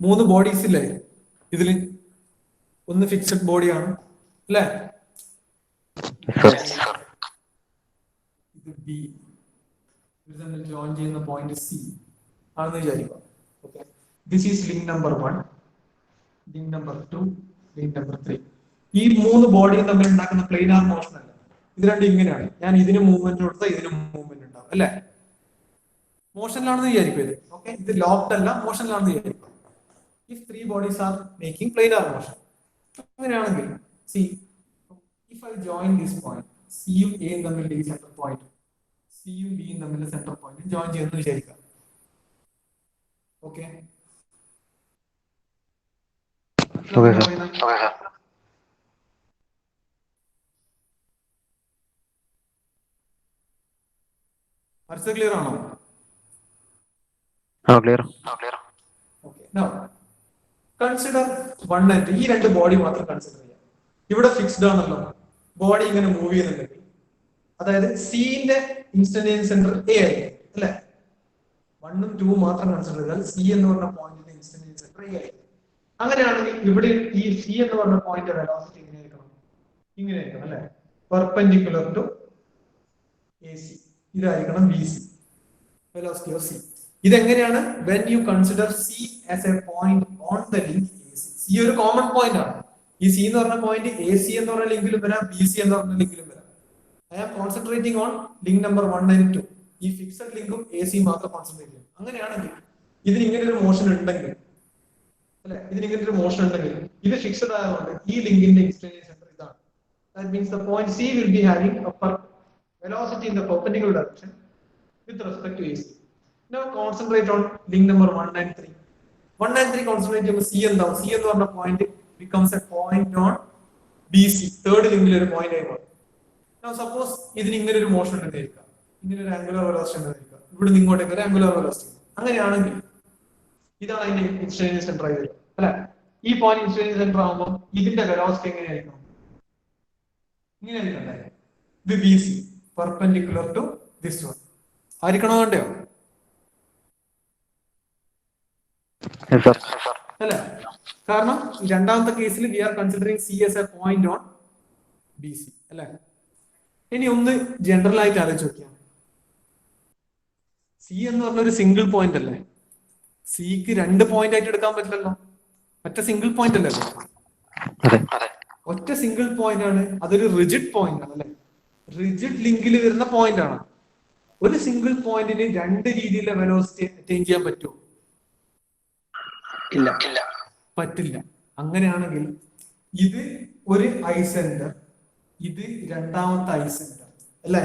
മൂന്ന് bodies ഇല്ലേ ഇതില്? ഒന്ന് ഫിക്സഡ് ബോഡിയാണ് അല്ലേ? Yes, sir. ഇത് ബി, ഇത് തമ്മിൽ ജോയിൻ ചെയ്യുന്ന പോയിന്റ് സി ആണെന്ന് വിചാരിക്കുക. Okay, this is link number 1, link number 2, link number 3. ഈ 3 ബോഡിയും തമ്മിൽ ഉണ്ടാക്കുന്ന പ്ലെയിനാർ മോഷൻ അല്ല. ഇത് രണ്ടും ഇങ്ങനെയാണ്. ഞാൻ ഇതിന് മൂവ്മെന്റ് കൊടുത്താൽ ഇതിന് മൂവ്മെന്റ് ഉണ്ടാവും അല്ലെ? മോഷനിലാണെന്ന് വിചാരിക്കും ഇത്. ഓക്കെ, ഇത് ലോക്ക്ഡ് അല്ല, മോഷനിലാണെന്ന് വിചാരിക്കും. If 3 bodies are making planar motion, അങ്ങനെയാണെങ്കിൽ see, if I join this point, C യും A യും തമ്മിലുള്ള ഈ സെന്റർ പോയിന്റ്, C യും B യും തമ്മിലുള്ള സെന്റർ പോയിന്റ് ജോയിൻ ചെയ്യുന്നു വിചാരിക്കാം. ഓക്കെ, ക്ലിയർ ആണോ? Clear. Okay, now consider 1 and 2. ഈ രണ്ട് ബോഡി മാത്രം കൺസിഡർ ചെയ്യാം. ഇവിടെ ഫിക്സ്ഡ് ആണല്ലോ, ബോഡി ഇങ്ങനെ മൂവ് ചെയ്യുന്നുണ്ടെങ്കിൽ, അതായത് സിന്റെ ഇൻസ്റ്റന്റേനിയസ് സെന്റർ എ ആയിരിക്കും അല്ലെ? 1 ഉം 2 മാത്രം കൺസിഡർ ചെയ്താൽ സി എന്ന് പറഞ്ഞ പോയിന്റിന്റെ ഇൻസ്റ്റന്റേനിയസ് സെന്റർ എ ആയിരിക്കും. അങ്ങനെയാണെങ്കിൽ ഇവിടെ ഈ സി എന്ന് പറഞ്ഞ പോയിന്റ് വെലോസിറ്റി എങ്ങനെ ആയിരിക്കണം? ഇങ്ങനെ ആയിരിക്കണം അല്ലെ? Perpendicular to A C. ഇതായിരിക്കണം V C, velocity of C. ഇതെങ്ങനെയാണ്? when you consider C as a point on the link AC. C ഒരു കോമൺ പോയിന്റ് ആണ്. ഈ സി എന്ന് പറഞ്ഞ പോയിന്റ് എ സി എന്ന് പറഞ്ഞ ലിങ്കിലും വരാം, ബി സി എന്ന് പറഞ്ഞ ലിങ്കിലും വരാം. I am concentrating on link number 1 and 2. ഈ ഫിക്സഡ് ലിങ്കും എ സി മാത്രം കോൺസെൻട്രേറ്റ് ചെയ്യും. അങ്ങനെയാണെങ്കിൽ ഇതിന് ഇങ്ങനെ ഒരു മോഷൻ ഉണ്ടെങ്കിൽ അല്ലെ, ഇതിന് ഇങ്ങനെ ഒരു മോഷൻ ഉണ്ടെങ്കിൽ ഇത് ഫിക്സഡ് ആയതുകൊണ്ട് ഈ ലിങ്കിന്റെ എക്സ്റ്റേണൽ സെന്റർ ഇതാണ്. That means the point C will be having a velocity in the perpendicular direction with respect to AC. Now concentrate on link number 1 and 3. 1 and 3 concentrate ചെയ്യുമ്പോൾ C എന്താവും? C എന്ന് പറഞ്ഞ point becomes a point on BC, third ലിങ്കിൽ ഒരു point ആയി മാറും. Now suppose ഇതിന് ഇങ്ങനെ ഒരു മോഷൻ ഉണ്ടായിരിക്കാം, ഇങ്ങനെ ഒരു ആംഗുലർ വെലോസിറ്റി ഉണ്ടായിരിക്കാം, ഇവിടെ നിന്ന് ഇങ്ങോട്ടേക്ക് ഒരു ആംഗുലർ വെലോസിറ്റി. അങ്ങനെയാണെങ്കിൽ ഇതാണ് അതിന്റെ ഇൻസ്റ്റന്റേനിയസ് സെന്റർ ആയി വരും അല്ലെ? ഈ പോയിന്റ് ഇൻസ്റ്റന്റേനിയസ് സെന്റർ ആകുമ്പോൾ ഇതിന്റെ വെലോസിറ്റി എങ്ങനെയായിരിക്കും? ഇങ്ങനെ ആയിരിക്കും. ഇത് BC, perpendicular to this one ആയിരിക്കണോ വേണ്ടയോ? അല്ലെ? കാരണം രണ്ടാമത്തെ കേസിൽ we are considering C as a point on B C അല്ലെ? ഇനി ഒന്ന് ജനറൽ ആയിട്ട് ആലോചിച്ച് നോക്കിയാൽ, സി എന്ന് പറഞ്ഞ ഒരു സിംഗിൾ പോയിന്റ് അല്ലേ? സിക്ക് 2 പോയിന്റ് ആയിട്ട് എടുക്കാൻ പറ്റില്ലല്ലോ, ഒറ്റ സിംഗിൾ പോയിന്റ് അല്ലേ? ഒറ്റ സിംഗിൾ പോയിന്റ് ആണ്, അതൊരു റിജിഡ് പോയിന്റ് ആണ് അല്ലെ? റിജിഡ് ലിങ്കിൽ വരുന്ന പോയിന്റ് ആണ്. ഒരു സിംഗിൾ പോയിന്റിന് 2 രീതിയിലുള്ള വെലോസിറ്റി അറ്റൈൻ ചെയ്യാൻ പറ്റുമോ? ഇല്ല, പറ്റില്ല. അങ്ങനെയാണെങ്കിൽ ഇത് ഒരു ഐ സെന്റർ, ഇത് രണ്ടാമത്തെ ഐ സെന്റർ അല്ലേ?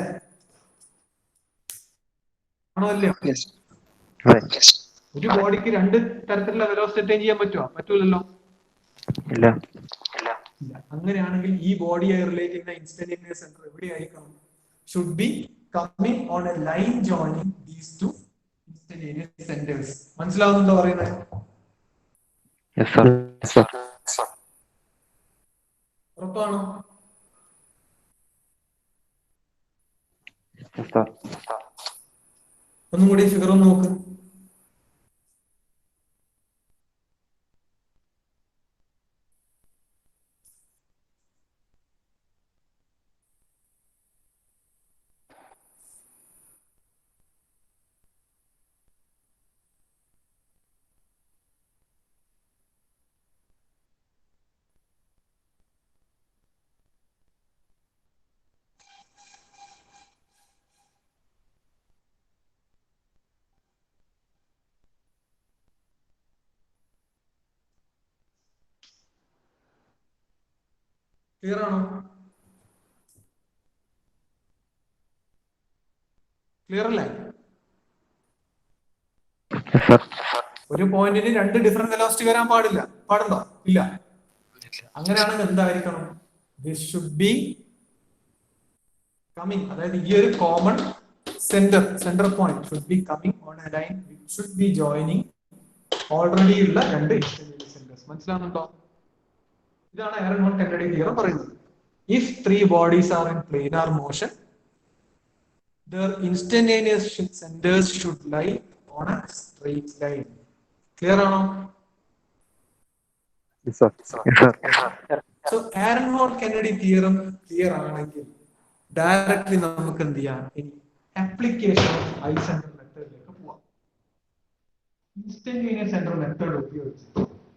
ആണോ അല്ലയോ? ഒരു ബോഡിക്ക് 2 തരത്തിലുള്ള വെലോസിറ്റി അറ്റൈൻ ചെയ്യാൻ പറ്റുമോ? പറ്റൂലല്ലോ. ഇല്ല. അങ്ങനെയാണെങ്കിൽ ഈ ബോഡിയായി റിലേറ്റ് ചെയ്യുന്ന ഇൻസ്റ്റന്റേനിയസ് സെന്റർ എവിടെയായിരിക്കണം? Should be coming on a line joining these two instantaneous centres. മനസ്സിലാവുന്നുണ്ടോ പറയുന്നത്? Yes sir. ഉറപ്പാണോ? Yes sir. ഒന്നും കൂടി ഫിഗർ ഒന്ന് നോക്ക്. ക്ലിയർ ആണോ? ക്ലിയർ അല്ലേ? ഒരു പോയിന്റിന് രണ്ട് ഡിഫറെന്റ് വെലോസിറ്റി വരാൻ പാടുണ്ടോ? ഇല്ല. അങ്ങനെയാണെങ്കിൽ എന്തായിരിക്കണം? ദിസ് ഷുഡ് ബി കമ്മിങ്, അതായത് ഈ ഒരു common centre point should be coming on a line which should be joining already ഉള്ള രണ്ട് ഇൻസ്റ്റന്റേനിയസ് സെന്റേഴ്സ്. മനസ്സിലാവുന്നുണ്ടോ? ഇതാണ് ആരൻഹോൾ-കെന്നഡി തിയറം പറയുന്നത്. If three bodies are in planar motion, their instantaneous centers should lie on a straight line. Clear ആണോ? Yes sir. So Aronhold Kennedy theorem clear ആണെങ്കിൽ directly നമുക്ക് എന്ത് ചെയ്യാം? ആപ്ലിക്കേഷൻ ഓഫ് ഐസെൻട്രൽ മെത്തേഡിലേക്ക് പോവാം. ഇൻസ്റ്റന്റേനിയസ് സെന്റർ മെത്തേഡ് ഉപയോഗിച്ച്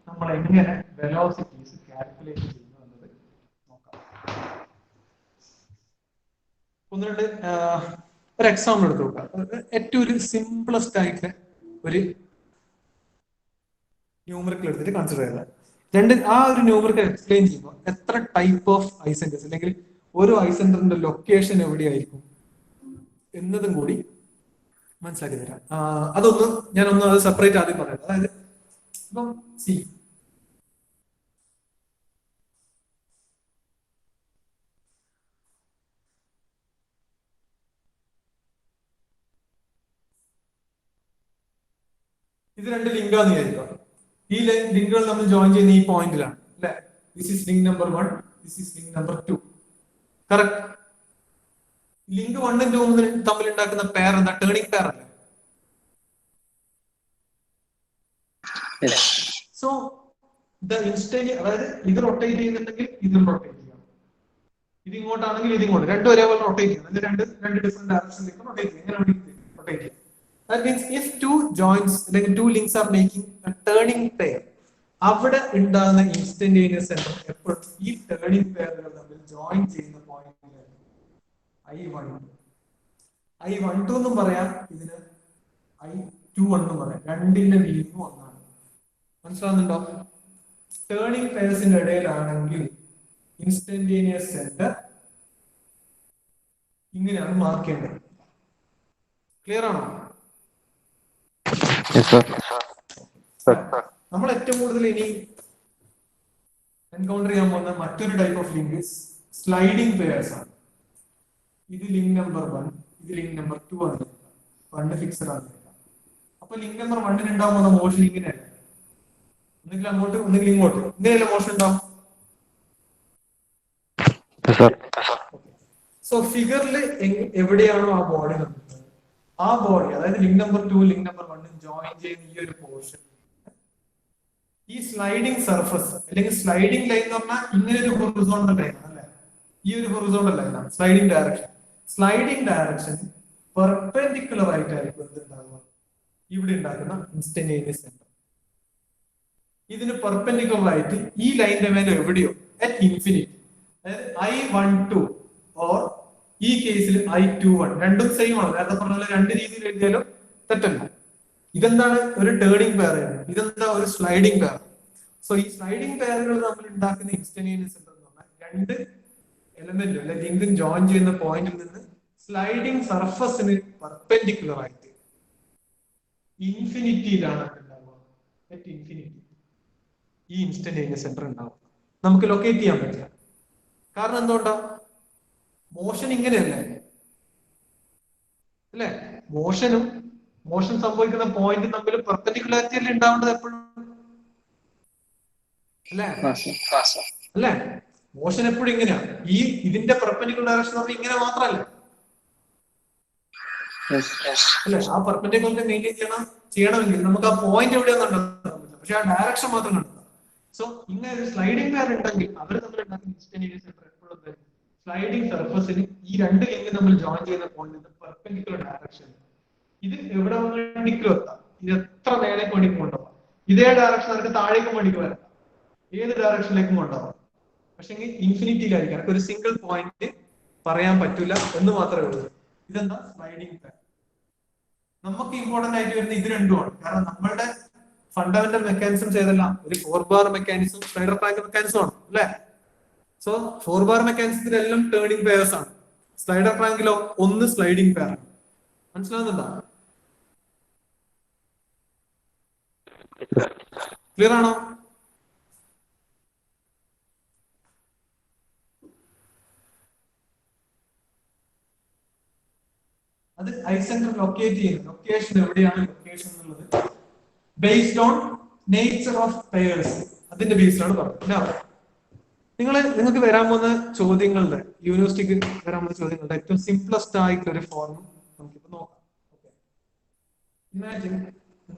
നമ്മൾ എങ്ങനെ വെലോസിറ്റീസ് കാൽക്കുലേറ്റ് ചെയ്യുന്നു എന്നത് നോക്കാം. ഒന്ന് രണ്ട് ഒരു എക്സാമ്പിൾ എടുത്ത് നോക്കാം. ഏറ്റവും ഒരു സിംപ്ലസ്റ്റ് ആയിട്ട് ഒരു ന്യൂമറിക്കൽ എടുത്തിട്ട് കൺസിഡർ ചെയ്താൽ ആ ഒരു ന്യൂമറിക്കൽ എക്സ്പ്ലെയിൻ ചെയ്യുമ്പോൾ എത്ര ടൈപ്പ് ഓഫ് ഐസെന്റേഴ്സ് അല്ലെങ്കിൽ ഓരോ ഐസെന്ററിന്റെ ലൊക്കേഷൻ എവിടെയായിരിക്കും എന്നതും കൂടി മനസ്സിലാക്കി തരാം. അതൊന്ന് ഞാനൊന്ന് അത് സെപ്പറേറ്റ് ആദ്യം പറയാം. അതായത് ഇപ്പം സി ഇത് രണ്ട് ലിങ്കാന്ന് വിചാരിക്കുക. ഈ ലിങ്കുകൾ നമ്മൾ ജോയിൻ ചെയ്യുന്ന ഈ പോയിന്റിലാണ് അല്ലെ? This is link number 1, this is link number 2. Correct. Link 1 ഉം 2 ഉം തമ്മിൽ ഉണ്ടാക്കുന്ന പെയർ എന്താ? ടേണിംഗ് പെയർ അല്ലേ? സോ ദ ഇൻസ്റ്റന്റ്, അതായത് ഇത് റൊട്ടേറ്റ് ചെയ്യുന്നുണ്ടെങ്കിൽ ഇതും റൊട്ടേറ്റ് ചെയ്യാം, ഇത് ഇങ്ങോട്ടാണെങ്കിൽ ഇത് ഇങ്ങോട്ട്, രണ്ടും ഒരേപോലെ റൊട്ടേറ്റ് ചെയ്യണം. അത് രണ്ട് ഡിഫറെന്റ് ഡയറക്ഷനിലേക്ക് റൊട്ടേറ്റ് ചെയ്യും. എങ്ങനെ റൊട്ടേറ്റ് ചെയ്യും? That means if two joints, like two links are making a turning pair, അവിടെ ഉണ്ടാകുന്ന ഇൻസ്റ്റന്റേനിയസ് സെന്റർ എപ്പോഴും ഈ ടേണിംഗ് പെയറുകൾ തമ്മിൽ ജോയിൻ ചെയ്യുന്ന പോയിന്റ് I12 എന്നും പറയാം, ഇതിന് I21 എന്നും പറയാം. രണ്ടിന്റെ മീനിങ് ഒന്നാണ്. മനസ്സിലാവുന്നുണ്ടോ? ടേണിംഗ് പെയർസിന്റെ ഇടയിലാണെങ്കിൽ ഇൻസ്റ്റന്റേനിയസ് സെന്റർ ഇങ്ങനെയാണ് മാർക്ക് ചെയ്യേണ്ടത്. ക്ലിയർ ആണോ? നമ്മൾ ഏറ്റവും കൂടുതൽ ഇനി എൻകൗണ്ടർ ചെയ്യാൻ പോകുന്ന മറ്റൊരു type of link sliding pairs ആണ്. ഇത് ലിങ്ക് നമ്പർ 1, ഇത് ലിങ്ക് നമ്പർ 2 ആണ്. 1 ഫിക്സഡ് ആണ്. അപ്പൊ ലിങ്ക് നമ്പർ 1 ഉണ്ടാകാൻ പോകുന്ന മോഷൻ ഇങ്ങനെയല്ല, ഒന്നുകിൽ അങ്ങോട്ട് ഒന്നുകിൽ ഇങ്ങോട്ട്, ഇങ്ങനെയല്ല മോഷൻ ഉണ്ടാവും. സോ ഫിഗറിൽ എവിടെയാണോ ആ ബോഡി നമുക്ക്, ആ ബോഡി അതായത് link number 2 link number 1 join ചെയ്യുന്ന ഈ ഒരു പോർഷൻ, ഈ സ്ലൈഡിംഗ് സർഫസ് അല്ലെങ്കിൽ സ്ലൈഡിംഗ് ലൈൻ എന്ന് പറഞ്ഞാൽ ഇങ്ങനെ ഒരു ഹൊറിസോണ്ടൽ ലൈൻ അല്ലേ? ഈ ഒരു ഹൊറിസോണ്ടൽ ലൈനാണ് sliding direction. Sliding direction perpendicular ആയിട്ടായിരിക്കും എന്തുണ്ടാവുക? ഇവിടെ ഉണ്ടാക്കുന്ന ഇൻസ്റ്റന്റേനിയസ് സെന്റർ. ഇതിന് പെർപെൻഡിക്കുലർ ആയിട്ട് ഈ ലൈനിന്റെ മേലെ എവിടെയോ അറ്റ് ഇൻഫിനിറ്റി, അതായത് I12 ഓർ ഈ കേസിൽ I21, രണ്ടും സെയിം ആണ്. നേരത്തെ പറഞ്ഞ രണ്ട് രീതിയിൽ എഴുതിയാലും തെറ്റല്ല. ഇതെന്താണ്? ഒരു ടേണിംഗ് പെയർ ആണ്. ഇതെന്താ? ഒരു സ്ലൈഡിംഗ് പെയർ. സോ ഈ സ്ലൈഡിംഗ് പെയറുകൾ നമ്മൾ ഉണ്ടാക്കുന്ന ഇൻസ്റ്റന്റേനിയസ് സെന്റർ എന്ന് പറഞ്ഞാൽ രണ്ട് എലമെന്റ് അല്ലെ ലിങ്കും ജോയിൻ ചെയ്യുന്ന പോയിന്റിൽ നിന്ന് സ്ലൈഡിംഗ് സർഫസിന് പെർപെൻഡിക്കുലർ ആയിട്ട് ഇൻഫിനിറ്റിയിലാണ് ഉണ്ടാവുക. അറ്റ് ഇൻഫിനിറ്റി ഈ ഇൻസ്റ്റന്റേനിയസ് സെന്റർ ഉണ്ടാവും. നമുക്ക് ലൊക്കേറ്റ് ചെയ്യാൻ പറ്റില്ല. കാരണം എന്തുകൊണ്ടാ? മോഷൻ ഇങ്ങനെയല്ലേ അല്ലെ? മോഷനും മോഷൻ സംഭവിക്കുന്ന പോയിന്റ് തമ്മിൽ പെർപെൻഡിക്കുലാരിറ്റി അല്ലേ ഉണ്ടാവേണ്ടത് എപ്പോഴും, അല്ലേ? അല്ലേ? മോഷൻ എപ്പോഴും ഇങ്ങനെയാ. ഇതിന്റെ പെർപെൻഡിക്കുലർ ഡയറക്ഷൻ നമ്മൾ ഇങ്ങനെ മാത്രമല്ല, അല്ലെ? ആ പെർപെൻഡിക്കുലർ മെയിൻറ്റെയിൻ ചെയ്യണമെങ്കിൽ നമുക്ക് ആ പോയിന്റ് എവിടെയാണെന്ന് കണ്ടെത്താൻ പറ്റില്ല, പക്ഷെ ആ ഡയറക്ഷൻ മാത്രം കണ്ടെത്താം. സോ ഇങ്ങനെ ഒരു സ്ലൈഡിംഗ് പെയർ ഉണ്ടെങ്കിൽ അവർ തമ്മിൽ ഉണ്ടാക്കുന്ന ഇൻസ്റ്റന്റേനിയസ് എപ്പോഴും സ്ലൈഡിംഗ് സർഫസിന് ഈ രണ്ട് ലിങ്ക് നമ്മൾ ജോയിൻ ചെയ്യുന്ന പോയിന്റ് പെർപെൻഡിക്കുലർ ഡയറക്ഷൻ. ഇത് എവിടെ വേണമെങ്കിലും എത്താം, ഇത് എത്ര നേരേക്ക് വേണ്ടി കൊണ്ടുപോകാം, ഇതേ ഡയറക്ഷൻ അവർക്ക് താഴേക്കും വേണ്ടി വരാം, ഏത് ഡയറക്ഷനിലേക്കും കൊണ്ടുപോകാം. പക്ഷെ ഇൻഫിനിറ്റിയിലായിരിക്കും, എനിക്ക് ഒരു സിംഗിൾ പോയിന്റ് പറയാൻ പറ്റില്ല എന്ന് മാത്രമേ ഉള്ളൂ. ഇതെന്താ? Sliding pair. നമുക്ക് ഇമ്പോർട്ടന്റ് ആയിട്ട് വരുന്ന ഇത് രണ്ടുമാണ്. കാരണം നമ്മളുടെ ഫണ്ടമെന്റൽ മെക്കാനിസംസ് ഏതെല്ലാം? ഒരു 4 bar mechanism, spider tank mechanism ആണ്, അല്ലെ? സോ 4 ബാർ മെക്കാനിസത്തിലെല്ലാം ടേണിംഗ് പെയർസ് ആണ്. സ്ലൈഡർ ടാങ്കിലോ ഒന്ന് സ്ലൈഡിംഗ് പെയർ ആണ്. മനസ്സിലാവുന്നുണ്ടോ? ക്ലിയർ ആണോ? അത് ഐസെൻറ്റർ ലൊക്കേറ്റ് ചെയ്യുന്നത്, ലൊക്കേഷൻ എവിടെയാണ് ലൊക്കേഷൻ എന്നുള്ളത് based on nature of pairs, അതിന്റെ ബേസിലാണ് പറഞ്ഞത്. നിങ്ങൾക്ക് വരാൻ പോകുന്ന ചോദ്യങ്ങളുടെ, യൂണിവേഴ്സിറ്റിക്ക് വരാൻ പോകുന്ന ചോദ്യങ്ങളുടെ ഏറ്റവും സിംപ്ലസ്റ്റ് ആയിട്ടുള്ള ഒരു ഫോർം നമുക്കിപ്പോ നോക്കാം. ഇമാജിൻ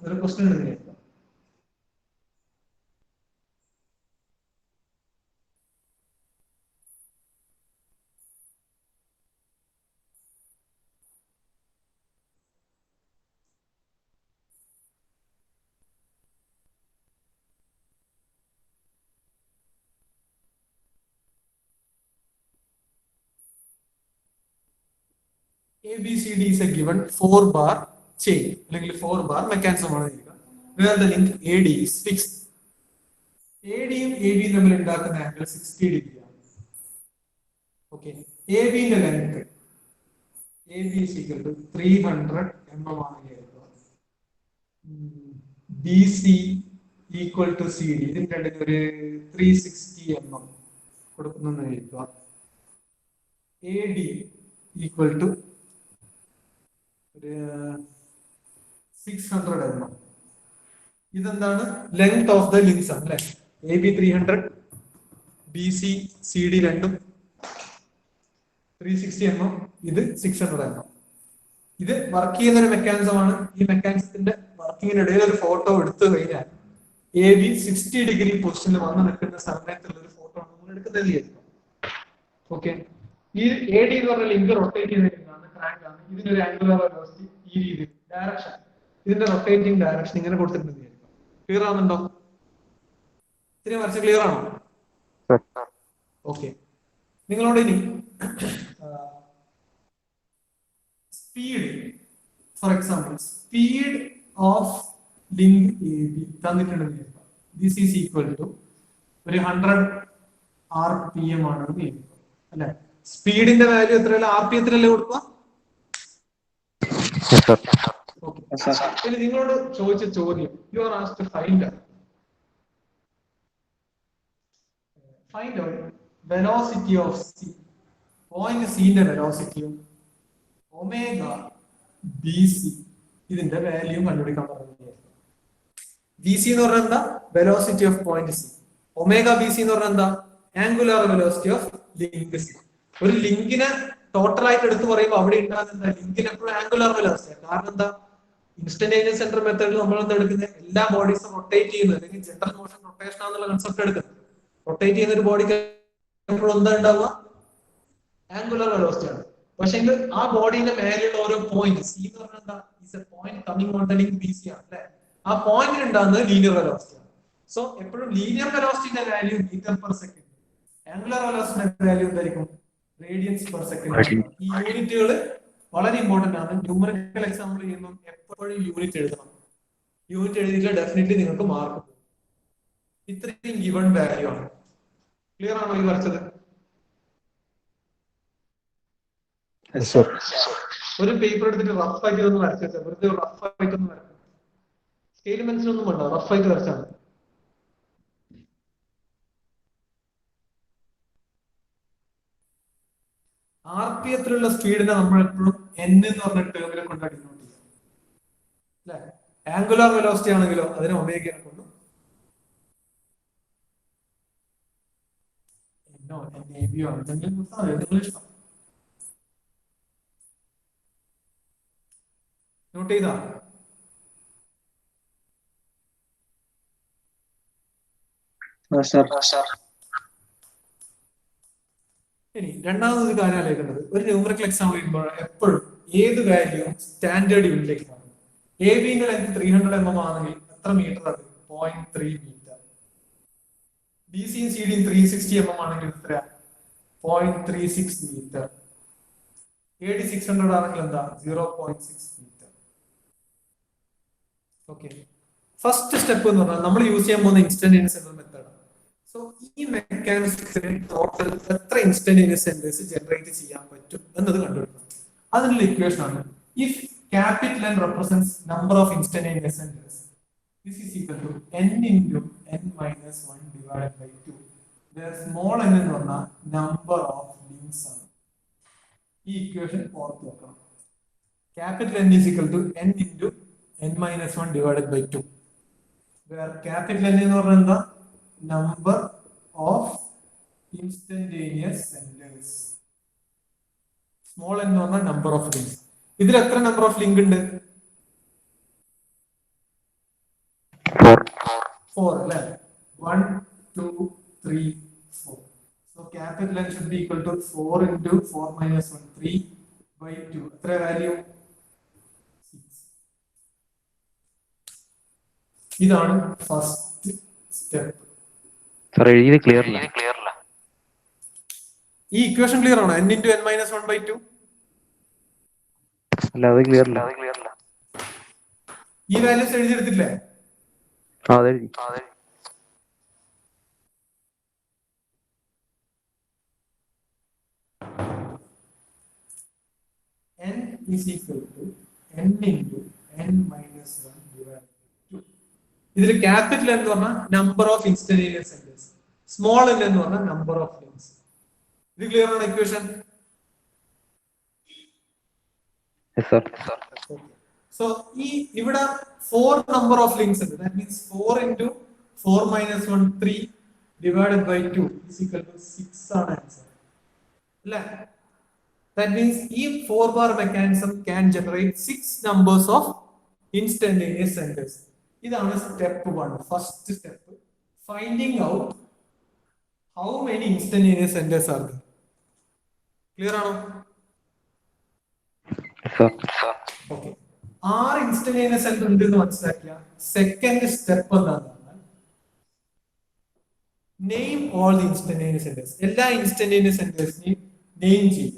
ഒരു ക്വസ്റ്റ്യൻ എടുക്കുക. ABCD is a given 4 bar chain, അല്ലെങ്കിൽ 4 bar mechanism ആണ് ഇരിക്കുക. Where the link AD is fixed. AD യും AB തമ്മിൽ ഉണ്ടാക്കുന്ന ആംഗിൾ 60 ഡിഗ്രി ആണ്. ഓക്കെ, AB ന്റെ length AB is equal to 300 mm ആണ് കേൾക്കുക. BC equal to CD, ഇതിന്റെ ഇടയിൽ ഒരു 360 mm കൊടുക്കുന്നു കേൾക്കുക. AD equal to 600 mm. ഇതെന്താണ്? ലെങ്ത് ഓഫ് ദ ലിങ്ക്സ് ആണ്, അല്ലെ? AB 300, BC CD രണ്ടും 360 mm, ഇത് 600 mm. ഇത് വർക്ക് ചെയ്യുന്ന ഒരു മെക്കാനിസം ആണ്. ഈ മെക്കാനിസത്തിന്റെ വർക്കിങ്ങിനിടയിൽ ഒരു ഫോട്ടോ എടുത്തു കഴിഞ്ഞാൽ AB 60 ഡിഗ്രി പൊസിഷനിൽ വന്ന് നിൽക്കുന്ന സമയത്തുള്ള ഒരു ഫോട്ടോ ആണ് നമ്മൾ എടുക്കുന്നത്. ഓക്കെ, ഈ AD എന്ന് പറഞ്ഞ ലിങ്ക് റൊട്ടേറ്റ് ചെയ്തിരിക്കുന്നതാണ്, ക്രാങ്ക് ആണ്. ഇതിനൊരു ആംഗുലർ വെലോസിറ്റി ഈ രീതിയിൽ, ഡയറക്ഷൻ, ഇതിന്റെ റൊട്ടേറ്റിംഗ് ഡയറക്ഷൻ ഇങ്ങനെ കൊടുത്തിട്ടുണ്ട്. ക്ലിയർ ആവുന്നുണ്ടോ? ഇതിനെ വരച്ച് ക്ലിയർ ആണോ? ഓക്കെ, നിങ്ങളോട് ഇനി speed, for example speed of link AB തന്നിട്ടുണ്ടെന്ന് കേൾക്കാം. ദിസ് ഈസ് ഈക്വൽ ടു ഒരു 100 RPM ആണെന്ന് കേൾക്കാം, അല്ലെ? സ്പീഡിന്റെ വാല്യൂ എത്രയല്ല? RPM-ത്തിലല്ലേ കൊടുക്കുക? ഇനി നിങ്ങളോട് ചോദിച്ച ചോദ്യം, you are asked to find out velocity of C. Point സിന്റെ വെലോസിറ്റിയും ഒമേഗ BC ഇതിന്റെ വാല്യൂ കണ്ടുപിടിക്കാൻ പറഞ്ഞു. BC എന്ന് പറഞ്ഞാൽ എന്താ? Velocity of point C. Omega BC എന്ന് പറഞ്ഞാൽ എന്താ? Angular velocity of link C. ഒരു ലിങ്കിനെ ടോട്ടൽ ആയിട്ട് എടുത്ത് പറയുമ്പോൾ അവിടെ ഉണ്ടാകുന്ന ലിങ്കിന് എപ്പോഴും ആംഗുലാർ വെലോസിറ്റി. കാരണം എന്താ? ഇൻസ്റ്റന്റേനിയസ് സെന്റർ മെത്തേഡിൽ നമ്മൾ എന്താ എടുക്കുന്നത്? എല്ലാ ബോഡീസും റൊട്ടേറ്റ് ചെയ്യുന്നത്, അല്ലെങ്കിൽ ജനറൽ മോഷൻ റൊട്ടേഷൻ എന്നുള്ള കൺസെപ്റ്റ് എടുക്കുന്നത്. റൊട്ടേറ്റ് ചെയ്യുന്ന ഒരു ബോഡിക്ക് എപ്പോഴും എന്താ ഉണ്ടാവുക? ആംഗുലാർ വെലോസിറ്റി ആണ്. പക്ഷെ ആ ബോഡിന്റെ മേലെയുള്ള ഓരോ പോയിന്റ് C എന്ന് പറഞ്ഞാൽ എന്താ? Is a point coming on the link BC ആണ്, അല്ലെ? ആ പോയിന്റിൽ ഉണ്ടാകുന്നത് ലീനിയർ വെലോസിറ്റി ആണ്. സോ എപ്പോഴും ലീനിയർ വെലോസിറ്റിന്റെ value metre per second, angular വെലോസിറ്റിയുടെ വാല്യൂ എന്തായിരിക്കും? Radians per second. ഈ യൂണിറ്റുകൾ വളരെ ഇമ്പോർട്ടന്റ് ആണ്. ന്യൂമറിക്കൽ എക്സാമ്പിൾ ചെയ്യുമ്പോൾ എപ്പോഴും യൂണിറ്റ് എഴുതണം. യൂണിറ്റ് എഴുതിയില്ല ഡെഫിനറ്റ്ലി നിങ്ങൾക്ക് മാർക്ക് പോകും. ഇത്രയും ഗിവൺ വാല്യൂ ആണ്. ക്ലിയർ ആണോ ഈ വരച്ചത്? ഒരു പേപ്പർ എടുത്തിട്ട് റഫ് ആയിട്ട് ഒന്ന് വരച്ചാൽ, വെറുതെ റഫ് ആയിട്ടൊന്ന് വരക്കാം. സ്കെയിൽ മനസ്സിലൊന്നും വേണ്ട, റഫ് ആയിട്ട് വരച്ചാൽ മതി. RPM-ത്തിലുള്ള സ്പീഡിനെ നമ്മൾ എപ്പോഴും N എന്ന് പറഞ്ഞ ടേമിനെ കൊണ്ട് ഡിനോട്ട് ചെയ്യും. അല്ലെ? ആംഗുലാർ വെലോസിറ്റി ആണെങ്കിലോ അതിനെ ഒമേഗയെ കൊണ്ട് നോട്ട് ചെയ്താ? ഇനി രണ്ടാമത് കാര്യം ആലോചിക്കേണ്ടത്, ഒരു ന്യൂമറിക്കൽ എക്സാമ്പിൾ ചെയ്യുമ്പോൾ എപ്പോഴും ഏത് വാല്യൂ സ്റ്റാൻഡേർഡ് യൂണിറ്റിലേക്ക് മാറും. എ ബിന്റെ ലെങ്ത് 300 mm ആണെങ്കിൽ എത്ര മീറ്റർ അത്? 0.3 മീറ്റർ. ബി സിയും സി ഡിയും 360 mm ആണെങ്കിൽ എത്ര? 0.36 മീറ്റർ. എ ഡി 600 ആണെങ്കിൽ എന്താ? 0.6 മീറ്റർ. ഓക്കെ. ഫസ്റ്റ് സ്റ്റെപ്പ് എന്ന് പറഞ്ഞാൽ നമ്മൾ യൂസ് ചെയ്യാൻ പോകുന്ന ഇൻസ്റ്റന്റേനിയസ് എന്ന മെത്തേഡ്. സോ ഈ മെക്കാനിസത്തിന് ടോട്ടൽ എത്ര ഇൻസ്റ്റന്റേനിയസ് സെന്റേഴ്സ് ജനറേറ്റ് ചെയ്യാൻ പറ്റും എന്നത് കണ്ടുപിടിക്കണം. അതിനുള്ള ഇക്വേഷൻ ആണ് if capital N represents number of instantaneous centers, this is equal to n into n minus 1 divided by 2, where small n എന്ന് പറഞ്ഞാൽ number of links ആണ്. ഈ ഇക്വേഷൻ ഓർത്ത് വെക്കണം. Capital N is equal to n into n minus 1 divided by 2, where capital N എന്ന് പറഞ്ഞാൽ എന്താ? Number of instantaneous centers. Small n എന്ന് പറഞ്ഞാൽ number of links. ഇതിൽ എത്ര നമ്പർ ഓഫ് ലിങ്ക് ഉണ്ട്? 4 അല്ലേ? 1 2 3 4. So capital N should be equal to 4 into 4 minus 1 3 by 2. എത്ര വാല്യൂ? 6. ഇതാണ് ഫസ്റ്റ് സ്റ്റെപ്പ്. സാർ എഴുതിയത് ക്ലിയർ അല്ല. ഈ ഇക്വേഷൻ ക്ലിയർ ആണോ? n into n minus 1 by 2. അല്ല, അത് ക്ലിയർ അല്ല. ഈ വാല്യൂസ് എഴുതിയെടുത്തില്ലേ? അതെ. n is equal to n into n minus 1 divided by 2. ഇതിൽ ക്യാപിറ്റൽ എന്ന് പറഞ്ഞാൽ number of instantaneous centres, small n എന്ന് പറഞ്ഞാൽ നമ്പർ ഓഫ് ലിങ്ക്സ്. ഇത് ക്ലിയർ ആണ് ഇക്വേഷൻ? സോ ഈ ഇവിടെ 4 നമ്പർ ഓഫ് ലിങ്ക്സ് ഉണ്ട്. That means 4 into 4 minus 1 3 divided by 2 is equal to 6 ആണ് ആൻസർ അല്ലേ? That means each 4 bar mechanism can generate 6 numbers of instantaneous centers. ഇതാണ് step 1. First step, finding out how many instantaneous centers are there. Clear ആണോ? Okay. 6 instantaneous center ഉണ്ട് എന്ന് മനസ്സിലാക്കിയ second step എന്താണ്? Name all the instantaneous centres. എല്ലാ instantaneous സെന്റേഴ്സിനെയും name ചെയ്യുക.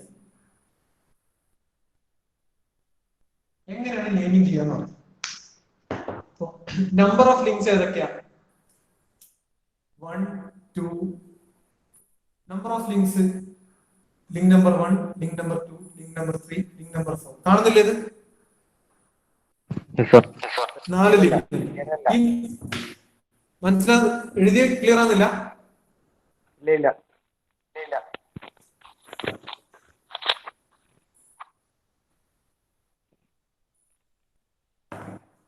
എങ്ങനെയാണ് naming ചെയ്യാന്ന്? നമ്പർ ഓഫ് ലിങ്ക്സ് ഏതൊക്കെയാണ്? 1 2. Number of links, link number 1, link number 2, link number 3, link number 4. കാണുന്നില്ലേ ഇത്? 4 ലിങ്ക്. മനസ്സിലാകും? എഴുതിയ ക്ലിയർ ആകുന്നില്ല? ഇല്ല.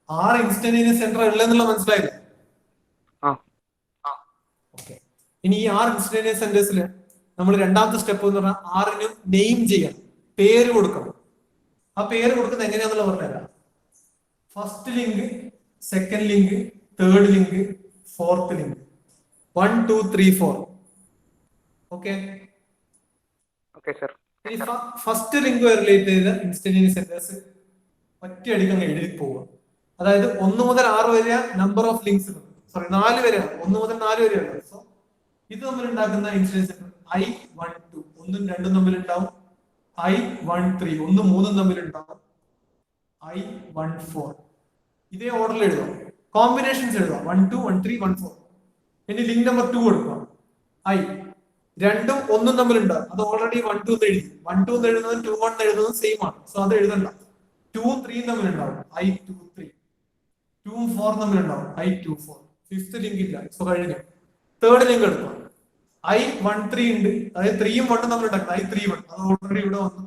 6 ഇൻസ്റ്റന്റേനിയസ് സെന്റർ ഉള്ളതെന്നുള്ള മനസ്സിലായില്ലേ? ഓക്കെ. ഇനി ഈ 6 ഇൻസ്റ്റന്റേനിയസ് സെന്റേഴ്സിൽ നമ്മൾ രണ്ടാമത്തെ സ്റ്റെപ്പ് എന്ന് പറഞ്ഞാൽ 6നും നെയിം ചെയ്യണം, പേര് കൊടുക്കണം. ആ പേര് കൊടുക്കുന്നത് എങ്ങനെയാന്നുള്ള പറഞ്ഞുതരാം. First link, second link, third link, fourth link. 1 2 3 4. Okay. First link relate ചെയ്ത ഇൻസ്റ്റന്റേനിയസ് സെന്റേഴ്സ് ഒറ്റയടിക്ക് അങ്ങ് എഴുതി പോവുക. അതായത് 1 മുതൽ 6 വരെ നമ്പർ ഓഫ് ലിങ്ക്സ്, 4 വരെയാണ്, 1 മുതൽ 4 വരെയാണ്. സോ ഇത് നമ്മൾ ഉണ്ടാക്കുന്ന ഇൻസ്റ്റൻസ് I12 1ഉം 2ഉം തമ്മിൽ ഉണ്ടാവും. I13 1ഉം 3ഉം തമ്മിൽ ഉണ്ടാവും. I14 ഇതേ ഓർഡറിൽ എഴുതാം, കോമ്പിനേഷൻസ് എഴുതാം. 1 2 1 3 1 4. ഇനി ലിങ്ക് നമ്പർ 2 കൊടുക്കുക. I2ഉം 1ഉം തമ്മിൽ ഉണ്ടാവും. അത് ഓൾറെഡി 1 2 എഴുതി. 1 2 എഴുതുന്നതും 2 1 എഴുതുന്നതും സെയിം ആണ്. സോ അത് എഴുതണ്ട. 2ഉം 3ഉം തമ്മിൽ ഉണ്ടാവും. I23. 2ഉം 4 തമ്മിൽ ഉണ്ടാവും. I24. ഫിഫ്ത് ലിങ്ക് ഇല്ല. സോ കഴിഞ്ഞു. തേർഡ് ലിങ്ക് എടുക്കാം. I13 ഉണ്ട്. അതായത് 3ഉം 1ഉം തമ്മിൽ ഉണ്ടാക്കുന്നത് I31. അത് ഓൾറെഡി ഇവിടെ വന്നു.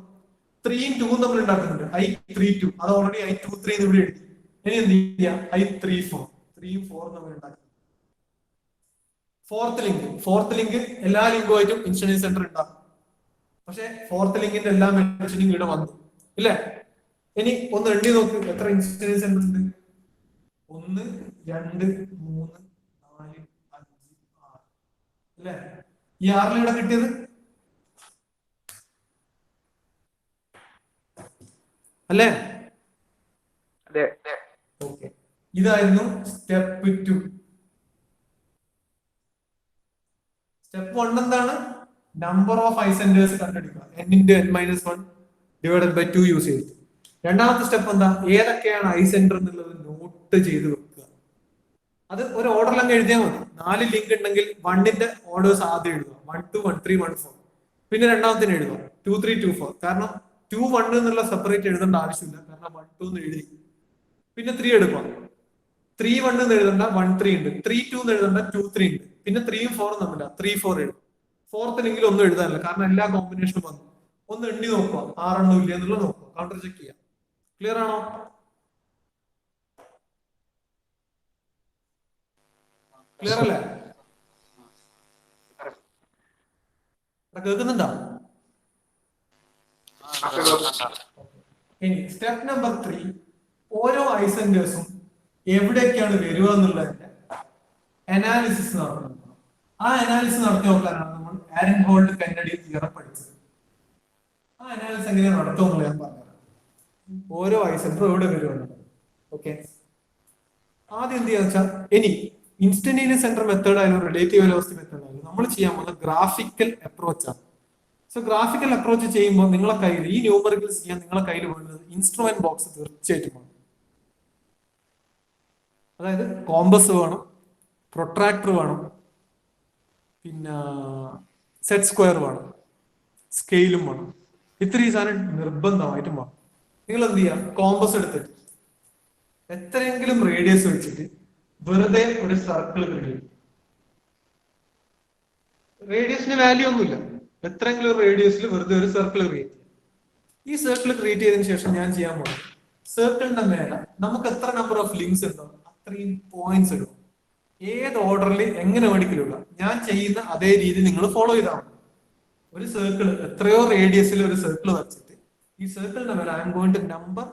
3ഉം 2ഉം തമ്മിൽ ഉണ്ടാക്കുന്നുണ്ട് I32. അത് ഓൾറെഡി I23 ഇവിടെ എഴുതി. ഇനി എന്ത് ചെയ്യാം? I3 4 3 4 നമ്മൾ ഉണ്ടാക്കി. ഫോർത്ത് ലിങ്ക് എല്ലാ ലിങ്കുമായിട്ടും ഇൻസ്റ്റൻസ് സെന്റർ ഉണ്ടാകും. പക്ഷെ ഫോർത്ത് ലിങ്കിന്റെ എല്ലാ മെൻഷനിങ് ഇവിടെ വന്നു ഇല്ലേ? ഇനി ഒന്ന് എണ്ണി നോക്ക്, എത്ര ഇൻസ്റ്റൻസ് സെന്റർ ഉണ്ട്? 1 2 3 4 5 6 അല്ലേ? ഈ 6 ഇവിടെ കിട്ടിയത് അല്ലേ? ഓക്കെ, ഇതായിരുന്നു സ്റ്റെപ്പ് 2. സ്റ്റെപ്പ് 1 എന്താണ്? നമ്പർ ഓഫ് ഐസെന്റേഴ്സ് കണ്ടുപിടിക്കുക. n/n-1 ഡിവൈഡഡ് ബൈ 2 യൂസ് ചെയ്തിട്ട്. രണ്ടാമത്തെ സ്റ്റെപ്പ് എന്താ? ഏതൊക്കെയാണ് ഐസെന്റർ എന്നുള്ളത് നോട്ട് ചെയ്ത് വെക്കുക. അത് ഒരു ഓർഡറിലങ്ങ് എഴുതിയാൽ മതി. 4 ലിങ്ക് ഉണ്ടെങ്കിൽ 1ന്റെ ഓർഡേഴ്സ് ആദ്യം എഴുതുക. 1 2 1 3 1 4. പിന്നെ രണ്ടാമത്തിന് എഴുതുക 2 3 2 4. കാരണം 2 1 എന്നുള്ള സെപ്പറേറ്റ് എഴുതേണ്ട ആവശ്യമില്ല, കാരണം 1 2 എന്ന് എഴുതി. പിന്നെ 3 എടുക്കുക. 3 1 എന്ന് എഴുതണ്ട, 1 3 ഉണ്ട്. 3 2 എന്ന് എഴുതണ്ട, 2 3 ഉണ്ട്. പിന്നെ 3 4 തമ്മില്ല, 3 4 എഴുതും. ഫോർത്ത് ലിങ്കിൽ ഒന്നും എഴുതാനില്ല, കാരണം എല്ലാ കോമ്പിനേഷനും വന്നു. ഒന്ന് എണ്ണി നോക്കുക, 6 എണ്ണം ഇല്ല എന്നുള്ളത് നോക്കുക, കൗണ്ടർ ചെക്ക് ചെയ്യാം. ക്ലിയർ ആണോ? ക്ലിയർ അല്ലേ? കേൾക്കുന്നുണ്ടോ? ഇനി സ്റ്റെപ്പ് നമ്പർ 3, ഓരോ ഐസെന്റേഴ്സും എവിടേക്കാണ് വരിക എന്നുള്ളതിന്റെ അനാലിസിസ് നടത്തണം. ആ അനാലിസിസ് നടത്തി നോക്കാനാണ് നമ്മൾ ആരൻ ഹോൾട്ട് കെന്നഡി തിയറം പഠിച്ചത്. ആ അനാലിസിസ് എങ്ങനെയാണ് നടത്തുമെന്ന് ഞാൻ പറഞ്ഞുതരാം. ഓരോ ഐസെന്ററും എവിടെ വരുമെന്നുള്ളത്. ഓക്കെ, ആദ്യം എന്ത് ചെയ്യാന്ന് വെച്ചാൽ, ഇനി ഇൻസ്റ്റന്റേനിയസ് സെന്റർ മെത്തേഡ് ആയാലും റിലേറ്റീവ് വെലോസിറ്റി മെത്തേഡ് ആയാലും നമ്മൾ ചെയ്യാൻ പോകുന്ന ഗ്രാഫിക്കൽ അപ്രോച്ച് ആണ്. സോ ഗ്രാഫിക്കൽ അപ്രോച്ച് ചെയ്യുമ്പോൾ നിങ്ങളെ കയ്യിൽ ഈ ന്യൂമറിക്കൽസ് ചെയ്യാൻ നിങ്ങളെ കയ്യിൽ വേണ്ടത് ഇൻസ്ട്രുമെന്റ് ബോക്സ് തീർച്ചയായിട്ടും വേണം. അതായത് കോമ്പസ് വേണം, പ്രൊട്രാക്ടർ വേണം, പിന്നെ സെറ്റ് സ്ക്വയർ വേണം, സ്കെയിലും വേണം. ഇത്രയും സാധനം നിർബന്ധമായിട്ടും വേണം. നിങ്ങൾ എന്ത് ചെയ്യാം? കോമ്പസ് എടുത്തിട്ട് എത്രയെങ്കിലും റേഡിയസ് വെച്ചിട്ട് വെറുതെ ഒരു സർക്കിൾ ക്രിയേറ്റ് ചെയ്യും. റേഡിയസിന് വാല്യൂ ഒന്നുമില്ല, എത്രയെങ്കിലും ഒരു റേഡിയസിൽ വെറുതെ ഒരു സർക്കിൾ ക്രിയേറ്റ് ചെയ്യും. ഈ സർക്കിൾ ക്രിയേറ്റ് ചെയ്തതിനു ശേഷം ഞാൻ ചെയ്യാൻ പോകും, സർക്കിളിന്റെ മേലെ നമുക്ക് എത്ര നമ്പർ ഓഫ് ലിങ്ക്സ് ഉണ്ടോ അത്രയും പോയിന്റ്സ് ഇടും. ഏത് ഓർഡറിൽ എങ്ങനെ വേണമെങ്കിലും ഞാൻ ചെയ്യുന്ന അതേ രീതി നിങ്ങൾ ഫോളോ ചെയ്താൽ മതി. ഒരു സർക്കിൾ എത്രയോ റേഡിയസിൽ ഒരു സർക്കിൾ വരച്ചിട്ട് ഈ സർക്കിളിന്റെ മേലെ I'm going to number,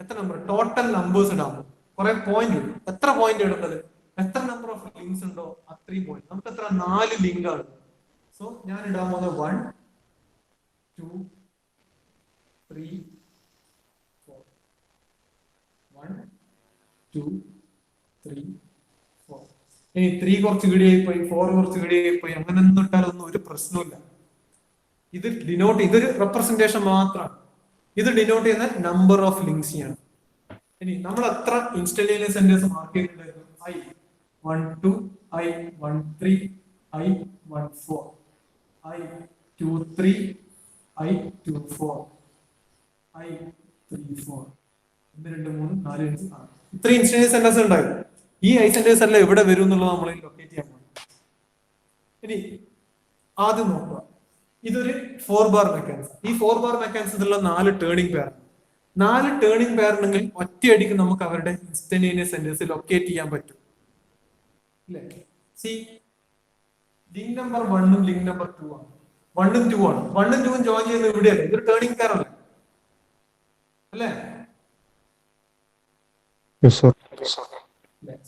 എത്ര നമ്പർ ടോട്ടൽ നമ്പേഴ്സ് ഇടാൻ പോകും. കുറെ പോയിന്റ് ഇടും. എത്ര പോയിന്റ് ഇടേണ്ടത്? എത്ര നമ്പർ ഓഫ് ലിങ്ക്സ് ഉണ്ടോ അത്രയും പോയിന്റ്. നമുക്ക് എത്ര? 4 ലിങ്ക് ആണ്. സോ ഞാൻ ഇടാൻ പോകുന്നത് 1 2 3 4. 1 2 3 4. ഇനി 3 കുറച്ച് കിടിയായി പോയി, 4 കുറച്ച് കിടിയായി പോയി, അങ്ങനെ ഒന്നും ഇട്ടാലൊന്നും ഒരു പ്രശ്നമില്ല. ഇത് ഡിനോട്ട്, ഇതൊരു റെപ്രസെന്റേഷൻ മാത്രമാണ്. ഇത് ഡിനോട്ട് ചെയ്യുന്ന നമ്പർ ഓഫ് ലിങ്ക്സ് ആണ്. ഇനി നമ്മൾ എത്ര ഇൻസ്റ്റന്റേനിയസ് സെന്റേഴ്സ് മാർക്ക് ചെയ്തിട്ടുണ്ടായിരുന്നു? I12, I13, I14, I23, I24, I34. 1 2 3 4 5 6. ഇത്രയും ഇൻസ്റ്റന്റേനിയസ് സെന്റേഴ്സ് ഉണ്ടായിരുന്നു. ഈ ഐസെന്റേഴ്സ് എല്ലാം എവിടെ വരും എന്നുള്ളത് നമ്മൾ ലൊക്കേറ്റ് ചെയ്യാൻ പോകും. ഇനി ആദ്യം നോക്കുക, ഇതൊരു 4 ബാർ മെക്കാനിസം. ഈ 4 ബാർ മെക്കാനിസത്തിലുള്ള 4 ടേണിംഗ് പെയർ. 4 ടേണിംഗ് പെയർ ഉണ്ടെങ്കിൽ ഒറ്റയടിക്ക് നമുക്ക് അവരുടെ ഇൻസ്റ്റന്റേനിയസ് സെന്റേഴ്സ് ലൊക്കേറ്റ് ചെയ്യാൻ പറ്റും. ലിങ്ക് നമ്പർ 1 ഉം ലിങ്ക് നമ്പർ 2 ആണ്. 1 ഉം 2 ആണ്. 1 ഉം 2 ഉം ജോയിൻ ചെയ്യുന്നത് ഇവിടെയല്ലേ? ഇതൊരു ടേണിംഗ് പെയർ അല്ലേ? അല്ലേ?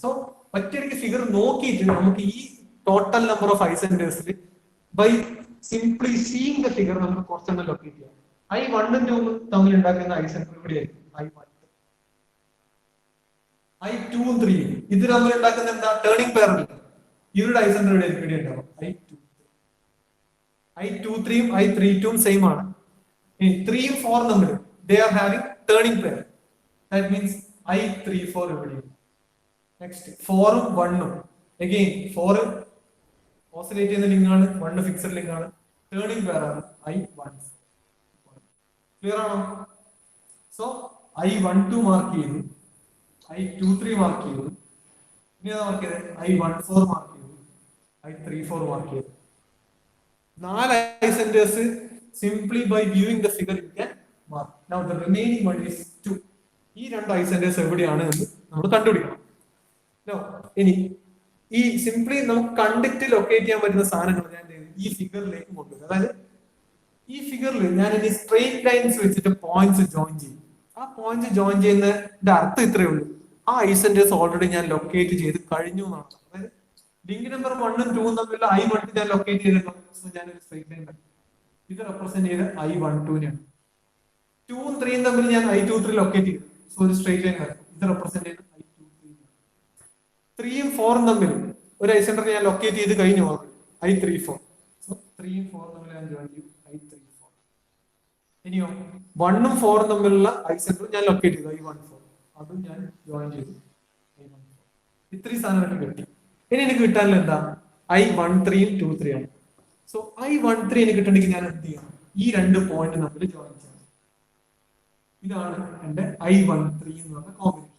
സോ ഒറ്റയടിക്ക് ഫിഗർ നോക്കിയിട്ട് നമുക്ക് ഈ ടോട്ടൽ നമ്പർ ഓഫ് ഐസെന്റേഴ്സിൽ by simply seeing the figure നമുക്ക് കുറച്ചെണ്ണം ലൊക്കേറ്റ് ചെയ്യാം. I1 ഉം 2 ഉം തമ്മിൽ ഉണ്ടാക്കുന്ന ഐസെന്റർ ഇവിടെയായിരിക്കും. I1 I2 ഉം 3 ഉം ഇത് തമ്മിൽ ഉണ്ടാക്കുന്ന എന്താ? Turning pair. ഇവരുടെ ഐസെന്റർ ഇവിടെ ഉണ്ടാവും. I23 ഉം I32 ഉം സെയിം ആണ്. 3 ഉം 4 തമ്മിൽ they are having turning pair. That means I34 ഇവിടെ. നെക്സ്റ്റ് 4 ഉം 1 ഉം again 4 ഓസിലേറ്റ് ചെയ്യുന്ന ലിങ്ക് ആണ്, 1 ഫിക്സഡ് ലിങ്ക് ആണ്, ടേണിംഗ് പെയർ ആണ് I1. ക്ലിയർ ആണോ? സോ I12 മാർക്ക് ചെയ്തു, I23 മാർക്ക് ചെയ്തു, ഇനി ഏതാ മാർക്ക് ചെയ്തത്? I14 മാർക്ക് ചെയ്തു, I34 മാർക്ക് ചെയ്തു. 4 ഐസെന്റേഴ്സ് simply by viewing the figure you can mark. Now the remaining one is 2. ഈ രണ്ട് ഐസെന്റേഴ്സ് എവിടെയാണ് എന്ന് നമ്മൾ കണ്ടുപിടിക്കണം. ഇനി ഈ സിംപ്ലി നമുക്ക് കണ്ടിട്ട് ലൊക്കേറ്റ് ചെയ്യാൻ പറ്റുന്ന സാധനങ്ങൾ ഞാൻ ഈ ഫിഗറിലേക്ക് കൊണ്ടുവരും. അതായത് ഈ ഫിഗറിൽ ഞാൻ ഇനി സ്ട്രെയിറ്റ് ലൈൻസ് വെച്ചിട്ട് പോയിന്റ്സ് ജോയിൻ ചെയ്യും. ആ പോയിന്റ്സ് ജോയിൻ ചെയ്യുന്നതിന്റെ അർത്ഥം ഇത്രയേ ഉള്ളൂ, ആ ഐസെന്റേഴ്സ് ഓൾറെഡി ഞാൻ ലൊക്കേറ്റ് ചെയ്ത് കഴിഞ്ഞു എന്നാണ്. അതായത് ലിങ്ക് നമ്പർ 1 ഉം 2 ഉം തമ്മിലുള്ള I12 ഞാൻ ലൊക്കേറ്റ് ചെയ്തിട്ടുണ്ട്. ഞാനൊരു സ്ട്രെയിറ്റ് ലൈൻ ഇത് റെപ്രസെന്റ് ചെയ്ത് I12നെയാണ്. 2 ഉം 3 ഉം തമ്മിൽ ഞാൻ I23 ലൊക്കേറ്റ് ചെയ്തു. സോ ഒരു സ്ട്രെയിറ്റ് ലൈൻ വരും. ഇത് റെപ്രസെന്റ് ചെയ്ത് I23. 3 ഉം 4 ഉം തമ്മിൽ ഒരു ഐസെന്റർ ഞാൻ ലൊക്കേറ്റ് ചെയ്ത് കഴിഞ്ഞു I34. സോ 3 ഉം 4 ഉം തമ്മിൽ ഞാൻ ജോയിൻ ചെയ്യും I34. ഇനിയോ 1 ഉം 4 ഉം തമ്മിലുള്ള ഐസെന്റർ ഞാൻ ലൊക്കേറ്റ് ചെയ്തു I14. അതും ഞാൻ ജോയിൻ ചെയ്തു I14. ഇത്രയും സാധനം കിട്ടി. ഇനി എനിക്ക് കിട്ടാനുള്ള എന്താ I13 ഉം 23 ആണ്. സോ I13 എനിക്ക് കിട്ടണമെങ്കിൽ ഞാൻ എന്ത് ചെയ്യണം? ഈ രണ്ട് പോയിന്റ് തമ്മിൽ ജോയിൻ ചെയ്യണം. ഇതാണ് എന്റെ I13 എന്ന് പറഞ്ഞ കോമ്പിനേഷൻ.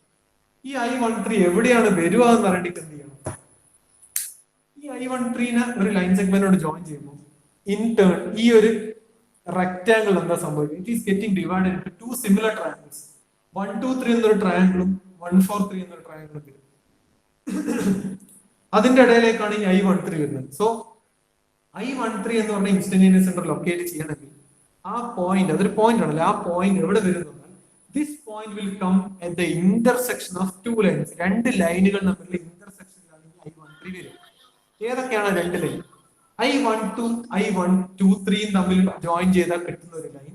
ഈ I13 എവിടെയാണ് വരിക എന്ന് അറിയണമെങ്കിൽ എന്ത് ചെയ്യണം? ഈ I13നെ ഒരു ലൈൻ സെഗ്മെന്റോട് ജോയിൻ ചെയ്യുമ്പോൾ ഇൻ ടേൺ ഈ ഒരു റെക്ടാംഗിൾ എന്താ സംഭവിക്കുക? It is getting divided into two similar triangles. 1 2 3 എന്നൊരു ട്രയാങ്കിളും 1 4 3 എന്നൊരു ട്രയാങ്കിളും വരും. അതിന്റെ ഇടയിലേക്കാണ് ഈ I13 വരുന്നത്. സോ I13 എന്ന് പറഞ്ഞ ഇൻസ്റ്റന്റേനിയസ് സെന്റർ ലൊക്കേറ്റ് ചെയ്യണമെങ്കിൽ ആ പോയിന്റ്, അതൊരു പോയിന്റ് ആണല്ലോ, ആ പോയിന്റ് എവിടെ വരുന്നത്? This point will come at the intersection of two lines. രണ്ട് ലൈനുകൾ തമ്മിലുള്ള ഇന്റർസെക്ഷനിലാണ് I13 വരിക. ഏതൊക്കെയാണ് രണ്ട് ലൈൻ? I12 I123 തമ്മിൽ ജോയിൻ ചെയ്താൽ കിട്ടുന്ന ഒരു ലൈൻ,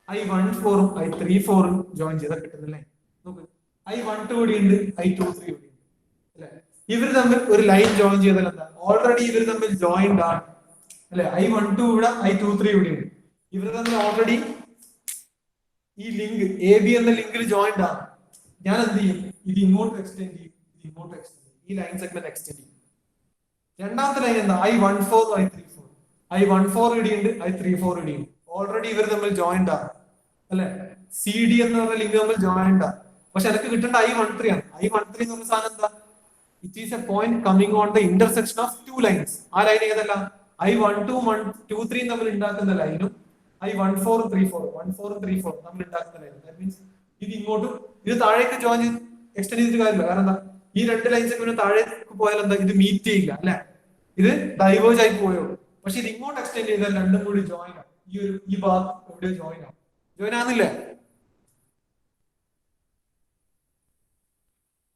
I14 ഉം I34 ഉം ജോയിൻ ചെയ്താൽ കിട്ടുന്ന ലൈൻ. നോക്ക്, I12 ഇവിടെ ഉണ്ട്, I23 ഇവിടെ ഉണ്ട് അല്ലെ? ഇവർ തമ്മിൽ ഒരു ലൈൻ ജോയിൻ ചെയ്താൽ എന്താ? ഓൾറെഡി ഇവർ തമ്മിൽ ജോയിൻഡ് ആണ് അല്ലെ? I12 ഇവിടെ, I23 ഇവിടെ ഉണ്ട്. ഇവർ തമ്മിൽ ഓൾറെഡി ഈ ലിങ്ക് AB എന്ന ലിങ്കിൽ ജോയിൻഡ് ആണ്. ഞാൻ എന്ത് ചെയ്യും? ഇത് ഇങ്ങോട്ട് എക്സ്റ്റെൻഡ് ചെയ്യും, ഇത് ഇങ്ങോട്ട് എക്സ്റ്റെൻഡ് ചെയ്യും, ഈ ലൈൻ സെഗ്മെന്റ് എക്സ്റ്റെൻഡ് ചെയ്യും. രണ്ടാമത്തെ ലൈൻ എന്താ? I14 I34. I14 ഇടിയുണ്ട്, I34 ഇടിയുണ്ട്. Already ഇവർ തമ്മിൽ ജോയിൻഡ് ആണ് അല്ലെ? CD എന്ന് പറഞ്ഞ ലിങ്ക് തമ്മിൽ ജോയിൻഡ് ആണ്. പക്ഷെ എനിക്ക് കിട്ടേണ്ട I13 ആണ്. I13 എന്ന് പറഞ്ഞ സാധനം എന്താ? It is a point coming on the intersection of two lines. ആ ലൈൻ ഏതല്ല? I12 123 തമ്മിൽ ഉണ്ടാക്കുന്ന ലൈനും I14 34 തമ്മിൽ ഉണ്ടാക്കുന്ന ലൈനും. ദാറ്റ് മീൻസ് ഇത് ഇങ്ങോട്ടും ഇത് താഴേക്ക് ജോയിൻ ചെയ്ത് എക്സ്റ്റെൻഡ് ചെയ്തിട്ട് കാര്യമില്ല. കാരണം എന്താ? ഈ രണ്ട് ലൈൻസ് പിന്നെ താഴേക്ക് പോയാൽ എന്താ? ഇത് മീറ്റ് ചെയ്യില്ല അല്ലെ? ഇത് ഡൈവേഴ്സ് ആയി പോയോ. പക്ഷെ ഇത് ഇങ്ങോട്ട് എക്സ്റ്റെൻഡ് ചെയ്താൽ രണ്ടും കൂടി ജോയിൻ ആവും. ഈ ഭാഗം എവിടെ ജോയിൻ ആവും? ജോയിൻ ആകുന്നില്ലേ?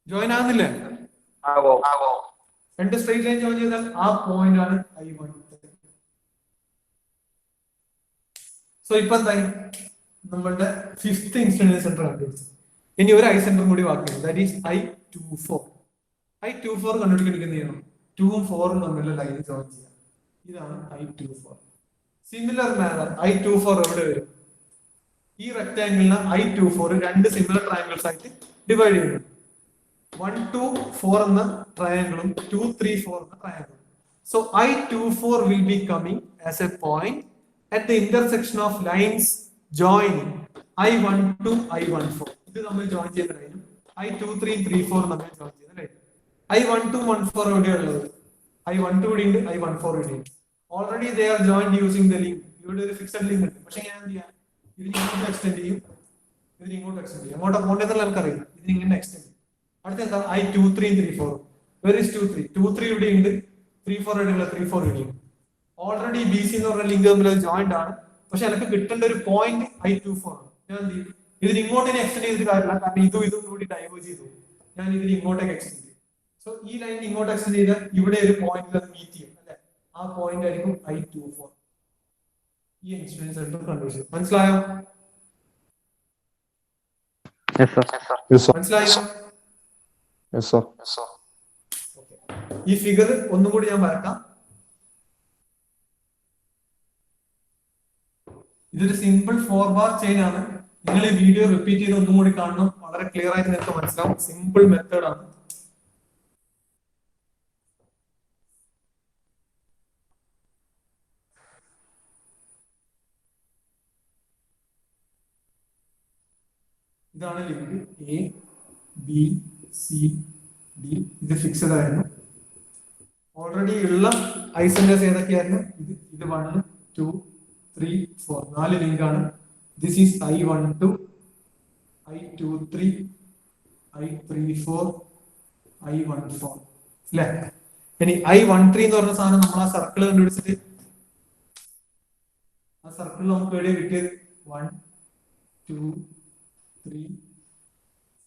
ജോയിൻ ആകുന്നില്ലേ? രണ്ട് സ്ട്രെയിറ്റ് ലൈൻ ജോയിൻ ചെയ്താൽ ആ പോയിന്റ് ആണ് I13. സോ ഇപ്പൊ എന്തായി? നമ്മളുടെ ഫിഫ്ത് ഇൻസ്റ്റന്റേനിയസ് സെന്റർ കണ്ടുപിടിച്ചു. ഇനി ഒരു ഐ സെന്റർ കൂടി ബാക്കിയുണ്ട്, ദാറ്റ് ഈസ് I24. I24 കണ്ടുപിടിക്കുന്ന ചെയ്യണം 2 ഉം 4 ഉം തമ്മിലുള്ള ലൈൻ ജോയിൻ ചെയ്യാം. ഇതാണ് I24. സിമിലർ മാനർ I24 എവിടെ വരും? ഈ റെക്ടാംഗിളിന് I24 രണ്ട് സിമിലർ ട്രയാങ്കിൾസ് ആയിട്ട് ഡിവൈഡ് ചെയ്യുന്നു. 1 2 4 എന്ന ട്രയാങ്കിളും 2 3 4 എന്ന ട്രയാങ്കിളും. So I24 will be coming as a point at the intersection of lines joining I12 I14. ഇത് നമ്മൾ ജോയിൻ ചെയ്ത ലൈനും I23 34 നമ്മൾ ജോയിൻ ചെയ്ത ലൈൻ. I12 14 എവിടെയുള്ളത്? I12 ഇവിടെ ഉണ്ട്, I14 ഇവിടെ ഉണ്ട്. Already they are joined using the link. ഇവിടെ ഒരു ഫിക്സഡ് ലിങ്ക് ഉണ്ട്. പക്ഷെ ഞാൻ എന്ത് ചെയ്യാം? ഇതിന് ഇങ്ങോട്ട് എക്സ്റ്റെൻഡ് ചെയ്യും, ഇതിന് ഇങ്ങോട്ട് എക്സ്റ്റെൻഡ് ചെയ്യും. അങ്ങോട്ട് പോകേണ്ടതെന്നുള്ള എനിക്കറിയില്ല. ഇതിന് ഇങ്ങനെ എക്സ്റ്റെൻഡ് ചെയ്യും. അടുത്ത എന്താ? I23 34. Where is 23? 23 ഇവിടെ ഉണ്ട്, 34 ഇവിടെയുള്ള 34 ഇവിടെ ഉണ്ട്. ഓൾറെഡി BC എന്ന് പറഞ്ഞ ലിങ്ക് തമ്മിൽ ജോയിന്റ് ആണ്. പക്ഷെ എനിക്ക് കിട്ടേണ്ട ഒരു പോയിന്റ് I24 ആണ്. ഞാൻ എന്ത് ചെയ്യും? ഇതിന് ഇങ്ങോട്ട് എക്സ്റ്റെൻഡ് ചെയ്തിട്ട് കാര്യമില്ല, കാരണം ഇതും കൂടി ഡൈവേർജ് ചെയ്തു. ഞാൻ ഇതിന് ഇങ്ങോട്ടേക്ക് എക്സ്റ്റെൻഡ് ചെയ്യും. സോ ഈ ലൈൻ ഇങ്ങോട്ട് എക്സ്റ്റെൻഡ് ചെയ്താൽ ഇവിടെ ഒരു പോയിന്റിൽ അത് മീറ്റ് ചെയ്യും അല്ലെ? ആ പോയിന്റ് ആയിരിക്കും I24. ഈ ഇൻസ്റ്റന്റേനിയസ് സെന്റർ കണ്ടുപിടിച്ചു. മനസ്സിലായോ? മനസ്സിലായോ? ഈ ഫിഗർ ഒന്നും കൂടി ഞാൻ വരക്കാം. ഇതൊരു സിമ്പിൾ 4 ബാർ ചെയിൻ ആണ്. നിങ്ങൾ ഈ വീഡിയോ റിപ്പീറ്റ് ചെയ്ത് ഒന്നും കൂടി കാണണം, വളരെ ക്ലിയർ ആയിട്ട് നിങ്ങൾക്ക് മനസ്സിലാവും. സിമ്പിൾ മെത്തേഡ് ആണ്. ഇതാണ് ലിങ്ക് ABCD. ഇത് ഫിക്സഡ് ആയിരുന്നു. ഓൾറെഡി ഉള്ള ഐസെന്റേഴ്സ് ഏതൊക്കെയായിരുന്നു? ഇത് 1 2 3 4 4 ലിങ്ക് ആണ്. This is I12 I23, I34, I14 അല്ലേ? ഇനി I13 എന്ന് പറഞ്ഞ സാധനം നമ്മൾ ആ സർക്കിൾ കണ്ടുപിടിച്ചിട്ട് ആ സർക്കിൾ നമുക്ക് എവിടെയാ കിട്ടിയത്? 1, 2, 3,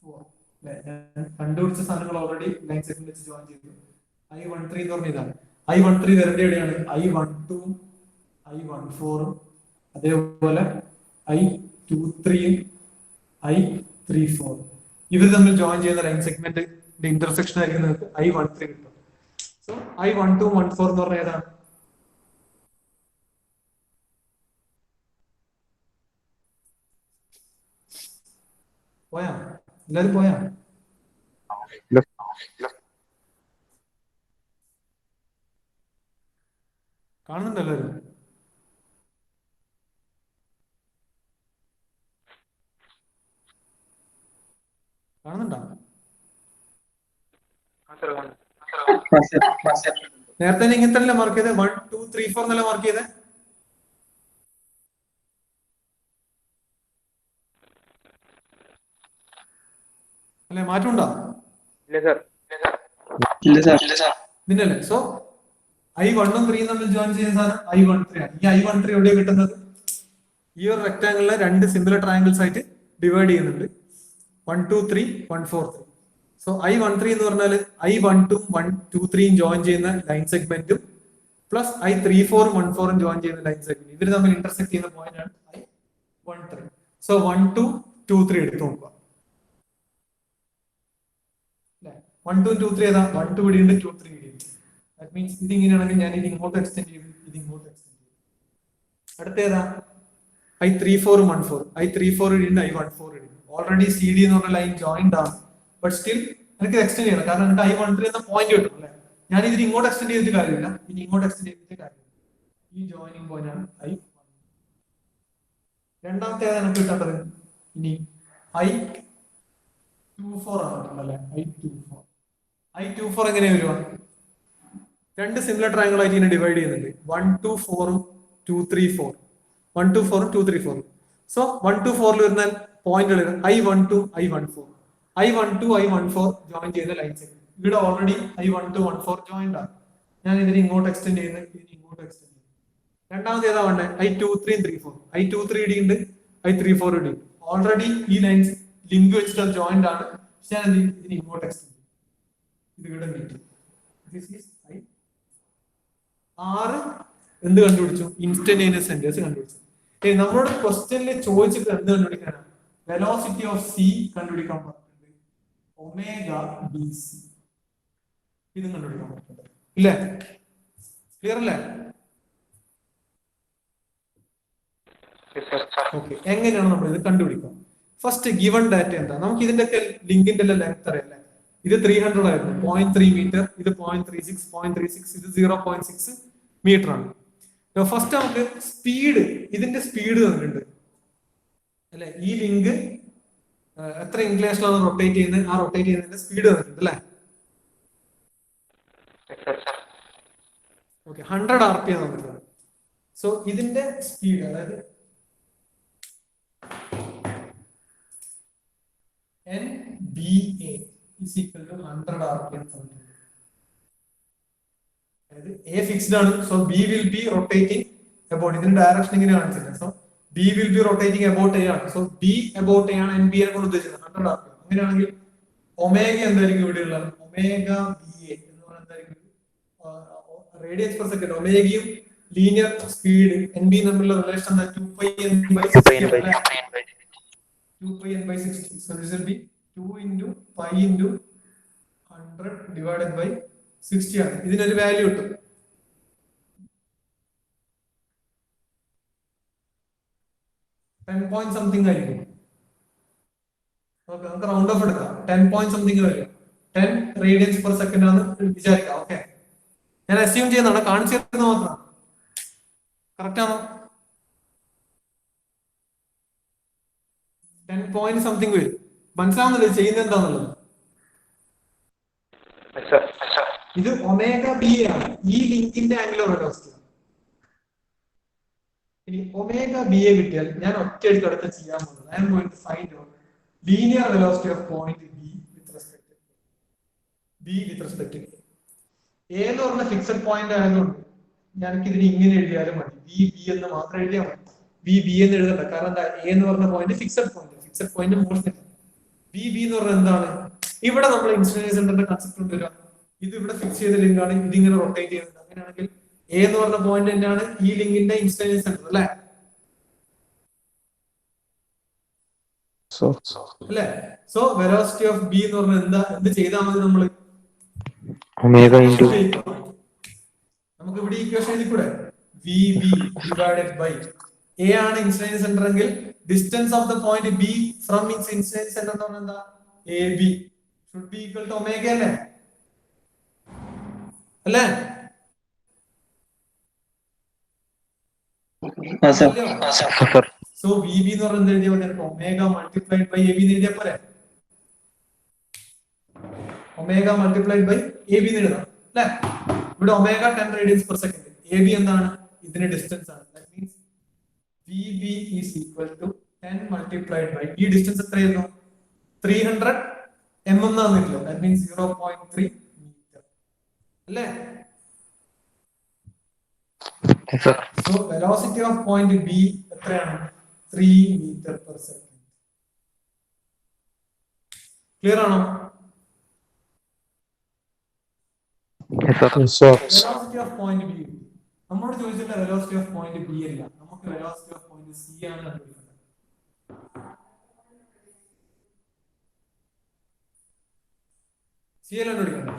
4 അല്ലെ? ഞാൻ കണ്ടുപിടിച്ച സാധനങ്ങൾ ഓൾറെഡി ലൈൻ സെഗ്മെന്റ് വെച്ച് ജോയിൻ ചെയ്തു. I13 എന്ന് പറഞ്ഞ ഇതാണ്. I13 വരേണ്ട എവിടെയാണ്? I12, I14, അതേപോലെ I23, I34 ഇവർ തമ്മിൽ ജോയിൻ ചെയ്യുന്ന ലൈൻ സെഗ്മെന്റ് ഇന്റർസെക്ഷൻ ആയിരിക്കും നിങ്ങൾക്ക് I13 കിട്ടും. സോ I12, I14 എന്ന് പറഞ്ഞ ഏതാണ്? പോയാ എല്ലാരും പോയാ? കാണുന്നുണ്ടല്ലോ എല്ലാവരും? കാണുന്നുണ്ടോ? നേരത്തെ ഇങ്ങനത്തെ അല്ലേ മാർക്ക് ചെയ്തേ? 1, 2, 3, 4 എന്നല്ല മാർക്ക് ചെയ്തേ? അല്ലെ മാറ്റമുണ്ടോ? ഇതിനല്ലേ? സോ I1ഉം 3 തമ്മിൽ ജോയിൻ ചെയ്യുന്ന സാധനം I13 ആണ്. ഈ I13 എവിടെയാണ് കിട്ടുന്നത്? ഈ ഒരു റെക്ടാംഗിളിലെ രണ്ട് സിമിലർ ട്രയാങ്കിൾസ് ആയിട്ട് ഡിവൈഡ് ചെയ്യുന്നുണ്ട്. 1, 2, 3, 1, 4, 3. സോ I13 എന്ന് പറഞ്ഞാൽ I12ഉം 1, 2, 3 ജോയിൻ ചെയ്യുന്ന ലൈൻ സെഗ്മെന്റും പ്ലസ് I34ഉം 14ഉം ജോയിൻ ചെയ്യുന്ന ലൈൻ സെഗ്മെന്റ് ഇവർ തമ്മിൽ ഇന്റർസെക്ട് ചെയ്യുന്ന പോയിന്റ് ആണ് I13. സോ 1, 2, 2, 3 എടുത്തു നോക്കുക. 1, 2, 2, 3 ഏതാ? 1, 2 ഇടിയുണ്ട്, 2, 3 ഇടിയുണ്ട്. ദാറ്റ് മീൻസ് ഇത് ഇങ്ങനെയാണെങ്കിൽ ഞാൻ ഇത് ഇങ്ങോട്ട് എക്സ്റ്റെൻഡ് ചെയ്യും, ഇത് ഇങ്ങോട്ട് എക്സ്റ്റെൻഡ് ചെയ്യും. അടുത്ത ഏതാ? I34ഉം 14. I34 ഇടിയുണ്ട്, I14 ഇടിയുണ്ട്. ഓൾറെഡി CD എന്ന് പറഞ്ഞ ലൈൻ ജോയിൻഡ് ആണ്. ബട്ട് സ്റ്റിൽ എനിക്ക് എക്സ്റ്റെൻഡ് ചെയ്യണം, കാരണം എനിക്ക് I13 എന്ന പോയിന്റ് കിട്ടും അല്ലെ? ഞാൻ ഇതിന് ഇങ്ങോട്ട് എക്സ്റ്റെൻഡ് ചെയ്തിട്ട് കാര്യമില്ല, ഇനി ഇങ്ങോട്ട് എക്സ്റ്റെൻഡ് ചെയ്തിട്ട് കാര്യമില്ല. ഈ ജോയിനിങ് പോയിന്റ് ആണ് I. രണ്ടാമത്തെ ഏതാണ് എനിക്ക് കിട്ടേണ്ടത്? ഇനി I24 ആണ് അല്ലെ? I24 എങ്ങനെയാ വരുവാ? രണ്ട് സിമിലർ ട്രയാങ്കിൾ ആയിട്ട് ഇങ്ങനെ ഡിവൈഡ് ചെയ്യുന്നുണ്ട്. 1, 2, 4ഉം 2, 3, 4. 1, 2, 4ഉം 2, 3, 4. സോ 1, 2, 4 വരുന്ന പോയിന്റുകൾ I12, I14. I12, I14 join ചെയ്യുന്ന ലൈൻ സെഗ്മെന്റ്. ഇവിടെ ഓൾറെഡി I12, I14 ജോയിൻഡ് ആണ്. ഞാൻ ഇതിന് ഇങ്ങോട്ട് എക്സ്റ്റെൻഡ് ചെയ്യുന്നത്, ഇതിന് ഇങ്ങോട്ട് എക്സ്റ്റെൻഡ് ചെയ്യുന്നത്. രണ്ടാമത് ഏതാ വേണ്ടത്? I23, 34. I23 ഇടിയുണ്ട്, I34 ഇടിയുണ്ട്. ഓൾറെഡി ഈ ലൈൻസ് ലിങ്ക് വെച്ചിട്ട് ജോയിൻഡ് ആണ്. ഞാൻ ഇതിന് ഇങ്ങോട്ട് എക്സ്റ്റെൻഡ് ചെയ്യും, ഇത് ഇവിടെ കിട്ടും. ആറ് എന്ത് കണ്ടുപിടിച്ചു? ഇൻസ്റ്റന്റേനിയസ് സെന്റേഴ്സ് കണ്ടുപിടിച്ചു. നമ്മളോട് ക്വസ്റ്റ്യനിൽ ചോദിച്ചിട്ട് എന്ത് കണ്ടുപിടിക്കാനാണ്? വെലോസിറ്റി ഓഫ് സി കണ്ടുപിടിക്കാൻ പറഞ്ഞിട്ടുണ്ട്, ഒമേഗ ബി സി ഇതും കണ്ടുപിടിക്കാൻ പറഞ്ഞിട്ടുണ്ട്. ഇല്ലേ? ക്ലിയർ അല്ലേ? ഓക്കെ, എങ്ങനെയാണ് നമ്മൾ ഇത് കണ്ടുപിടിക്കുക? ഫസ്റ്റ് ഗിവൺ ഡാറ്റ എന്താ? നമുക്ക് ഇതിന്റെ ഒക്കെ ലിങ്കിന്റെ ലെങ്ത് അറിയാം. ഇത് 300 ആയിരുന്നു, 0.3 മീറ്റർ. ഇത് 0.36, 0.36. ഇത് 0.6 മീറ്റർ ആണ്. ഫസ്റ്റ് നമുക്ക് സ്പീഡ്, ഇതിന്റെ സ്പീഡ് തന്നിട്ടുണ്ട് അല്ലെ? ഈ ലിങ്ക് എത്ര ഇൻക്ലിനേഷനിലാണ് റൊട്ടേറ്റ് ചെയ്യുന്നത്, ആ റൊട്ടേറ്റ് ചെയ്യുന്നതിന്റെ സ്പീഡ് തന്നിട്ടുണ്ട് അല്ലെ? ഓക്കെ, 100 RPM തന്നിട്ടുണ്ട്. സോ ഇതിന്റെ സ്പീഡ്, അതായത് NBA is equal to 100 RPM. അതായത് A ഫിക്സ്ഡ് ആണ്. So B will be rotating about, ഇതിന്റെ ഡയറക്ഷൻ ഇങ്ങനെ കാണിച്ചില്ല. So B will be rotating about A ആണ്. സോ B about A ആണ് NBA നെ കൊണ്ട് ഉദ്ദേശിച്ചത് 100 RPM. അങ്ങനെയാണെങ്കിൽ ഒമേഗ എന്തായിരിക്കും ഇവിടെ ഉള്ളത്? ഒമേഗ BA എന്ന് പറഞ്ഞാൽ എന്തായിരിക്കും? Radians per second. ഒമേഗയും ലീനിയർ സ്പീഡ് NB തമ്മിലുള്ള റിലേഷൻ എന്താ? 2πn/60. So this will be 2 into pi into 100 divided by 60 ആണ്. ഇതിനൊരു വാല്യൂ കിട്ടും. 10 point something ആയിരിക്കും. ഓക്കെ, നമുക്ക് റൗണ്ട് ഓഫ് എടുക്കാം. 10 point something വരും. 10 റേഡിയൻസ് പെർ സെക്കൻഡ് ആണ് വിചാരിക്കാം. ഓക്കെ, ഞാൻ അസ്യൂം ചെയ്യുന്നതാണ്, കാണിച്ചു തരുന്നത് മാത്രമാണ്. കറക്റ്റ് ആണോ? 10 point something വരും. മനസ്സിലാവുന്നില്ല ചെയ്യുന്നത് എന്താന്നുള്ളത്? ഇത് ഒമേഗ ബി ആണ്, ഈ ലിങ്കിന്റെ ആംഗുലർ വെലോസിറ്റി. ഇനി ഒമേഗ ബി എ കിട്ടിയാൽ ഞാൻ ഒറ്റയടിക്ക് അടുത്ത് ചെയ്യാൻ പോകുന്നത്, I am going to find out linear velocity of point B with respect A എന്ന് പറഞ്ഞ ഫിക്സഡ് പോയിന്റ് ആയതുകൊണ്ട് ഞാനൊക്കെ ഇതിന് ഇങ്ങനെ എഴുതിയാലും മതി, ബി എന്ന് മാത്രം എഴുതിയാൽ മതി. ബി എന്ന് എഴുതണ്ട, കാരണം എന്താ, എ എന്ന് പറഞ്ഞ point fixed point motion. B എന്ന് പറഞ്ഞാൽ എന്താണ്, ഇവിടെ നമ്മൾ ഇൻസ്റ്റന്റേനിയസ് സെന്ററിന്റെ കൺസെപ്റ്റ് കൊണ്ടുവരിക. ഇത് ഇവിടെ ഫിക്സ് ചെയ്ത ലിങ്കാണ്, ഇതിങ്ങനെ റൊട്ടേറ്റ് ചെയ്യുന്നത്. അങ്ങനെയാണെങ്കിൽ എ എന്ന് പറഞ്ഞ പോയിന്റ് തന്നെയാണ് ഈ ലിങ്കിന്റെ ഇൻസ്റ്റന്റേനിയസ് സെന്റർ അല്ലെ? അല്ലെ? സോ വെലോസിറ്റി ഓഫ് ബി എന്ന് പറഞ്ഞാൽ എന്താ, എന്ത് ചെയ്താൽ മതി നമ്മള്? ഒമേഗ ഇൻറ്റു നമുക്ക് ഇവിടെ ഇക്വേഷൻ എഴുതി കൂടെ, V B divided by A ആണ് ഇൻസ്റ്റന്റേനിയസ് സെന്റർ എങ്കിൽ distance of the point B from its instantaneous centre എന്ന് പറഞ്ഞാൽ എന്താ, A B should be equal to omega അല്ലേ? അല്ലേ? സർ. സോ വി ബി എന്ന് പറഞ്ഞാൽ എഴുതിയാൽ മതി, omega multiplied by A B എന്ന് എഴുതിയാൽ പോരെ? Omega multiplied by A B എന്ന് എഴുതാം അല്ലെ? ഇവിടെ omega 10 radians per second, A B എന്താണ്, ഇതിന്റെ ഡിസ്റ്റൻസ് ആണ്. That means V B is equal to 10 multiplied by ഈ ഡിസ്റ്റൻസ് എത്രയായിരുന്നു, 300 mm എന്നാന്നില്ല. ദാറ്റ് മീൻസ് 0.3 മീറ്റർ അല്ലേ? So velocity of point B എത്രയാണ്, 3 മീറ്റർ പെർ സെക്കൻഡ്. ക്ലിയർ ആണോ? വെലോസിറ്റി ഓഫ് പോയിന്റ് ബി നമ്മളോട് ചോദിച്ചിട്ട് വെലോസിറ്റി ഓഫ് പോയിന്റ് ബി അല്ല, നമുക്ക് വെലോസിറ്റി ഓഫ് പോയിന്റ് സി ആണ് കണ്ടുപിടിക്കേണ്ടത്. സി അല്ല കണ്ടുപിടിക്കേണ്ടത്.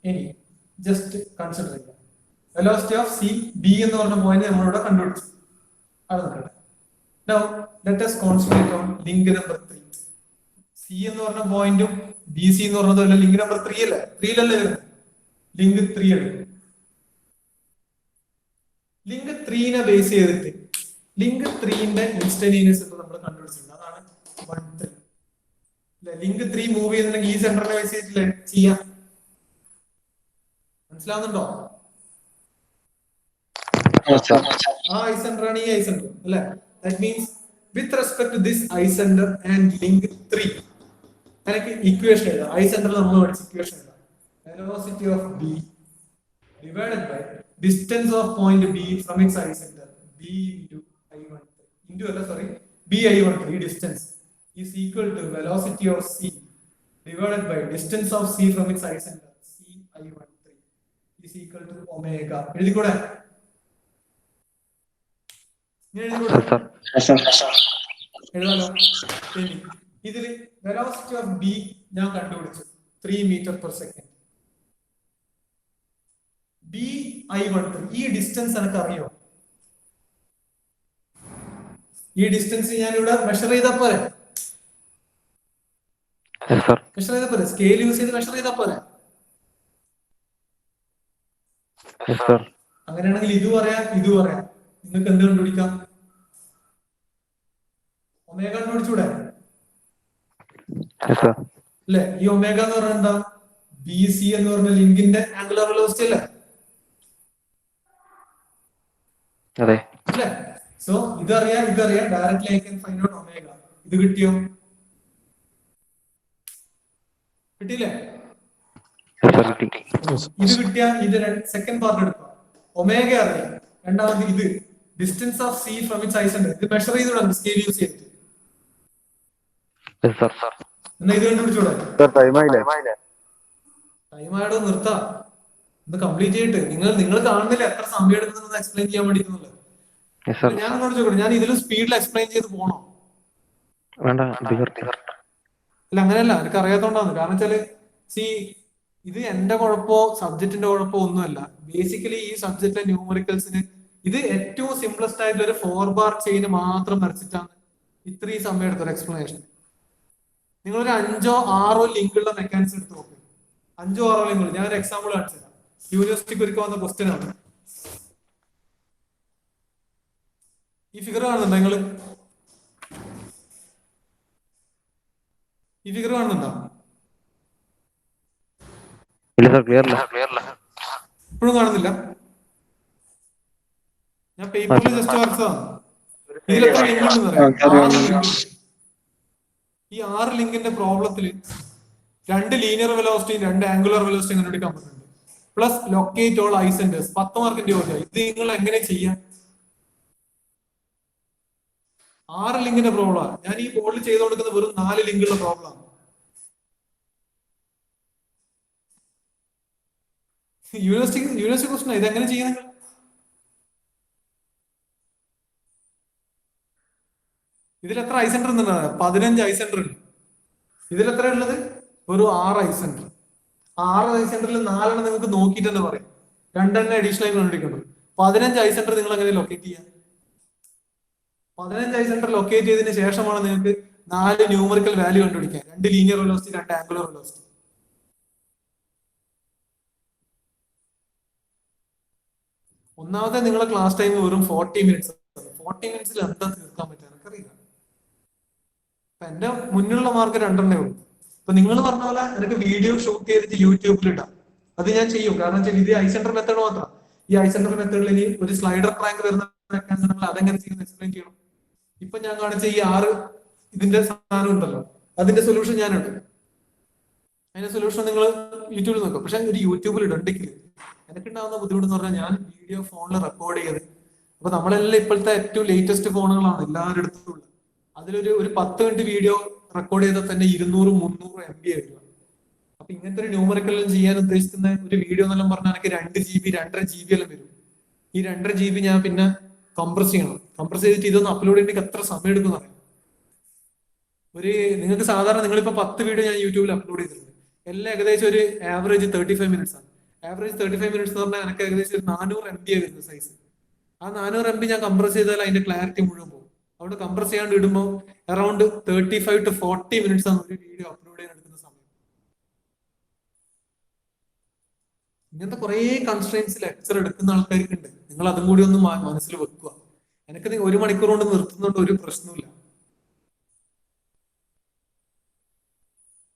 ഇനി ജസ്റ്റ് കൺസിഡർ ചെയ്യാം, വെലോസിറ്റി ഓഫ് സി ബി എന്ന് പറഞ്ഞ പോയിന്റ് നമ്മളിവിടെ കണ്ടുപിടിച്ചു. അത് നോക്കട്ടെ. Now let us concentrate on link number 3. C എന്ന് പറഞ്ഞ പോയിന്റും ബി സി എന്ന് പറഞ്ഞതല്ല, ലിങ്ക് നമ്പർ 3 അല്ലേ? 3 അല്ലേ ലിങ്ക് 3 ആണ്. ലിങ്ക് 3നെ ബേസ് ചെയ്തിട്ട് ലിങ്ക് 3ന്റെ ഇൻസ്റ്റന്റേനിയസ് നമ്മൾ കണ്ടുപിടിച്ചിട്ടുണ്ട്. അതാണ് 1 3. ലിങ്ക് 3 മൂവ് ചെയ്യുന്നുണ്ടെങ്കിൽ ഈ സെന്ററിനെ ബേസ് ചെയ്തിട്ടില്ലേ ചെയ്യാം. മനസ്സിലാവുന്നുണ്ടോ? ആ ഐ സെന്റർ ആണ് ഈ ഐ സെന്റർ അല്ലെ? That means with respect to this I centre and link 3 എനിക്ക് ഇക്വേഷൻ എഴുതാം. ഐ സെന്ററിൽ നമ്മൾ പഠിച്ച ഇക്വേഷൻ എഴുതാം. Velocity of B divided by distance of point B from its I centre B into I13 into അല്ല sorry B I13 ഈ distance is equal to velocity of C divided by distance of C from its I centre C I13 is equal to omega. എഴുതിക്കൂടെ? എഴുതാലോ. ഇതില് velocity of B ഞാൻ കണ്ടുപിടിച്ചു 3 metre per second. B I13 ഈ distance എനിക്ക് അറിയോ? ഈ distance ഞാൻ ഇവിടെ മെഷർ ചെയ്താൽ പോരെ? മെഷർ ചെയ്താൽ പോരെ? സ്കെയിൽ യൂസ് ചെയ്ത് മെഷർ ചെയ്താൽ പോരെ? അങ്ങനെയാണെങ്കിൽ ഇത് പറയാം, ഇത് പറയാം. നിങ്ങൾക്ക് എന്ത് കണ്ടുപിടിക്കാം? ഒമേഗ കണ്ടുപിടിച്ചൂടെ? അല്ലെ? ഈ ഒമേഗ എന്ന് പറഞ്ഞാൽ എന്താ? ബി സി എന്ന് പറഞ്ഞ ലിങ്കിന്റെ ആംഗുലർ വെലോസിറ്റി അല്ലേ? അതെ അല്ലേ? സോ ഇതറിയാം, ഇതറിയാം. Directly I can find out omega. ഇത് കിട്ടിയോ? കിട്ടിയില്ലേ? ഇത് കിട്ടിയ ഇത് സെക്കൻഡ് പാർട്ട് എടുക്കാം. ഒമേഗ അറിയാം. രണ്ടാമത് ഇത് distance of C from its I centre. ഇത് മെഷർ ചെയ്ത് സ്കെയിൽ യൂസ് ചെയ്തിട്ട് എന്നാ ഇത് കണ്ടുപിടിച്ചൂടെ? ടൈം ആയിടോ, നിർത്താം. ഇത് കംപ്ലീറ്റ് ചെയ്തിട്ട് നിങ്ങൾ കാണുന്നില്ല എത്ര സമയം എടുക്കുന്നത് എക്സ്പ്ലെയിൻ ചെയ്യാൻ വേണ്ടിട്ടുള്ളത്. ഞാൻ നിങ്ങളോട് ചോദിക്കട്ടെ, ഞാൻ ഇതിലും സ്പീഡിൽ എക്സ്പ്ലെയിൻ ചെയ്ത് പോണോ? അല്ല അങ്ങനെയല്ല, എനിക്ക് അറിയാത്തോണ്ടാണ്. കാരണം വെച്ചാല് ഇത് എന്റെ കുഴപ്പമോ സബ്ജക്റ്റിന്റെ കുഴപ്പമോ ഒന്നുമല്ല. ബേസിക്കലി ഈ സബ്ജക്റ്റിലെ ന്യൂമറിക്കൽസിന് ഇത് ഏറ്റവും സിംപ്ലസ്റ്റ് ആയിട്ടുള്ള ഒരു 4 ബാർ ചെയിന് മാത്രം വരച്ചിട്ടാണ് ഇത്രയും സമയം എടുത്തൊരു എക്സ്പ്ലനേഷൻ. നിങ്ങളൊരു 5 or 6 ലിങ്കുള്ള മെക്കാനിക്സ് എടുത്ത് നോക്കും. 5 or 6 ലിങ്കുകൾ. ഞാനൊരു എക്സാമ്പിൾ കാണിച്ചു തരാം. യൂണിവേഴ്സിറ്റിക്ക് ഒരിക്കൽ വന്ന ക്വസ്റ്റ്യൻ ആണ്. ഈ ഫിഗർ കാണുന്നുണ്ടോ നിങ്ങള്? ഈ ഫിഗർ കാണുന്നുണ്ടോ? ഇപ്പോഴും കാണുന്നില്ല? ഞാൻ പേപ്പറിൽ ജസ്റ്റ് വരച്ചതാണ്. ഇതിൽ എത്ര ലിങ്ക് ഉണ്ടെന്ന് അറിയാം? ഈ 6 ലിങ്കിന്റെ പ്രോബ്ലത്തിൽ 2 ലീനിയർ വെലോസിറ്റിയും 2 ആംഗുലർ വെലോസിറ്റിയും കണ്ടുപിടിക്കാൻ പറ്റുന്നുണ്ട്. പ്ലസ് ലൊക്കേറ്റ് ഓൾ ഐസെന്റേഴ്സ് 10 മാർക്കിന്റെ ചോദ്യം. ഇത് നിങ്ങൾ എങ്ങനെ ചെയ്യാം? 6 ലിങ്കിന്റെ പ്രോബ്ലം. ഞാൻ ഈ ബോർഡിൽ ചെയ്തു കൊടുക്കുന്ന വെറും 4 ലിങ്കുള്ള പ്രോബ്ലമാണ്. University question. ഇതെങ്ങനെ ചെയ്യാൻ? ഇതിൽ എത്ര ഐസെന്റർ ഉണ്ടെന്ന് 15 ഐസെന്റർ ഉണ്ട്. ഇതിൽ എത്ര ഉള്ളത്? ഒരു 6 ഐസെന്റർ. 6 ഐസെന്ററിൽ 4 നിങ്ങൾക്ക് നോക്കിയിട്ട് തന്നെ പറയാം. 2 അഡീഷണൽ ആയി കണ്ടുപിടിക്കുന്നത്. 15 ഐസെന്റർ നിങ്ങൾ എങ്ങനെ ലൊക്കേറ്റ് ചെയ്യാം? 15 ഐസെന്റർ ലൊക്കേറ്റ് ചെയ്തതിന് ശേഷമാണ് നിങ്ങൾക്ക് 4 ന്യൂമറിക്കൽ വാല്യൂ കണ്ടുപിടിക്കാൻ. 2 ലീനിയർ വെലോസിറ്റി, 2 ആംഗുലർ വെലോസിറ്റി. ഒന്നാമത്തെ നിങ്ങളെ ക്ലാസ് ടൈം വെറും 40 മിനിറ്റ്സ്. 40 മിനിറ്റ്സിൽ എന്താ തീർക്കാൻ പറ്റുക എനിക്കറിയില്ല. അപ്പൊ എന്റെ മുന്നിലുള്ള മാർക്ക് 2 ഉള്ളൂ. അപ്പൊ നിങ്ങൾ പറഞ്ഞ പോലെ എനിക്ക് വീഡിയോ ഷൂട്ട് ചെയ്തിട്ട് യൂട്യൂബിൽ ഇടാം. അത് ഞാൻ ചെയ്യും. കാരണം വെച്ചാൽ ഇത് ഐസെന്റർ മെത്തേഡ് മാത്രം. ഈ ഐസെന്റർ മെത്തേഡിൽ ഇനി ഒരു സ്ലൈഡർ പ്രാങ്ക് വരുന്ന അതെങ്ങനെ ചെയ്യുന്ന എക്സ്പ്ലെയിൻ ചെയ്യണം. ഇപ്പൊ ഞാൻ കാണിച്ച ഈ 6 ഇതിന്റെ സാധനം ഉണ്ടല്ലോ, അതിന്റെ സൊല്യൂഷൻ ഞാനുണ്ട്. അതിന്റെ സൊല്യൂഷൻ നിങ്ങൾ യൂട്യൂബിൽ നോക്കാം. പക്ഷെ ഒരു യൂട്യൂബിൽ ഇടണ്ടെങ്കിൽ എനിക്കുണ്ടാകുന്ന ബുദ്ധിമുട്ട് എന്ന് പറഞ്ഞാൽ ഞാൻ വീഡിയോ ഫോണിൽ റെക്കോർഡ് ചെയ്ത്, അപ്പൊ നമ്മളെല്ലാം ഇപ്പോഴത്തെ ഏറ്റവും ലേറ്റസ്റ്റ് ഫോണുകളാണ് എല്ലാവരുടെ അടുത്തും ഉള്ളത്. അതിലൊരു 10 മിനിറ്റ് വീഡിയോ റെക്കോർഡ് ചെയ്താൽ തന്നെ 200-300 MB ആയിരിക്കും. അപ്പൊ ഇങ്ങനത്തെ ഒരു ന്യൂമറിക്കലും ചെയ്യാൻ ഉദ്ദേശിക്കുന്ന ഒരു വീഡിയോ എന്നെല്ലാം പറഞ്ഞാൽ എനിക്ക് 2 GB 2.5 GB എല്ലാം വരും. ഈ 2.5 GB ഞാൻ പിന്നെ കംപ്രസ് ചെയ്യണം. കംപ്രസ് ചെയ്തിട്ട് ഇതൊന്ന് അപ്ലോഡ് ചെയ്തിട്ട് എത്ര സമയം എടുക്കും അറിയാം. നിങ്ങൾക്ക് സാധാരണ നിങ്ങളിപ്പോ 10 വീഡിയോ ഞാൻ യൂട്യൂബിൽ അപ്ലോഡ് ചെയ്തിട്ടുണ്ട്. എല്ലാം ഏകദേശം ഒരു ആവറേജ് 35 മിനിറ്റ്സ് ആണ്. ആവറേജ് 35 മിനിറ്റ്സ് എന്ന് പറഞ്ഞാൽ എനിക്ക് ഏകദേശം ഒരു 400 MB ആയിരുന്നു സൈസ്. ആ 400 MB ഞാൻ കംപ്രസ് ചെയ്താൽ അതിന്റെ ക്ലാരിറ്റി മുഴുവൻ പോകും. അവിടെ കംപ്രസ് ചെയ്യാണ്ട് ഇടുമ്പോൾ അറൌണ്ട് 35 to 40 മിനിറ്റ്സ് ആണ് ഒരു വീഡിയോ അപ്ലോഡ് ചെയ്യാൻ എടുക്കുന്ന സമയം. ഇങ്ങനത്തെ കുറെ കൺസ്ട്രെയിൻസ് ലെക്ചർ എടുക്കുന്ന ആൾക്കാർക്കുണ്ട്. നിങ്ങൾ അതും കൂടി ഒന്ന് മനസ്സിൽ വെക്കുക. എനിക്ക് 1 മണിക്കൂർ കൊണ്ട് നിർത്തുന്നതുകൊണ്ട് ഒരു പ്രശ്നമില്ല.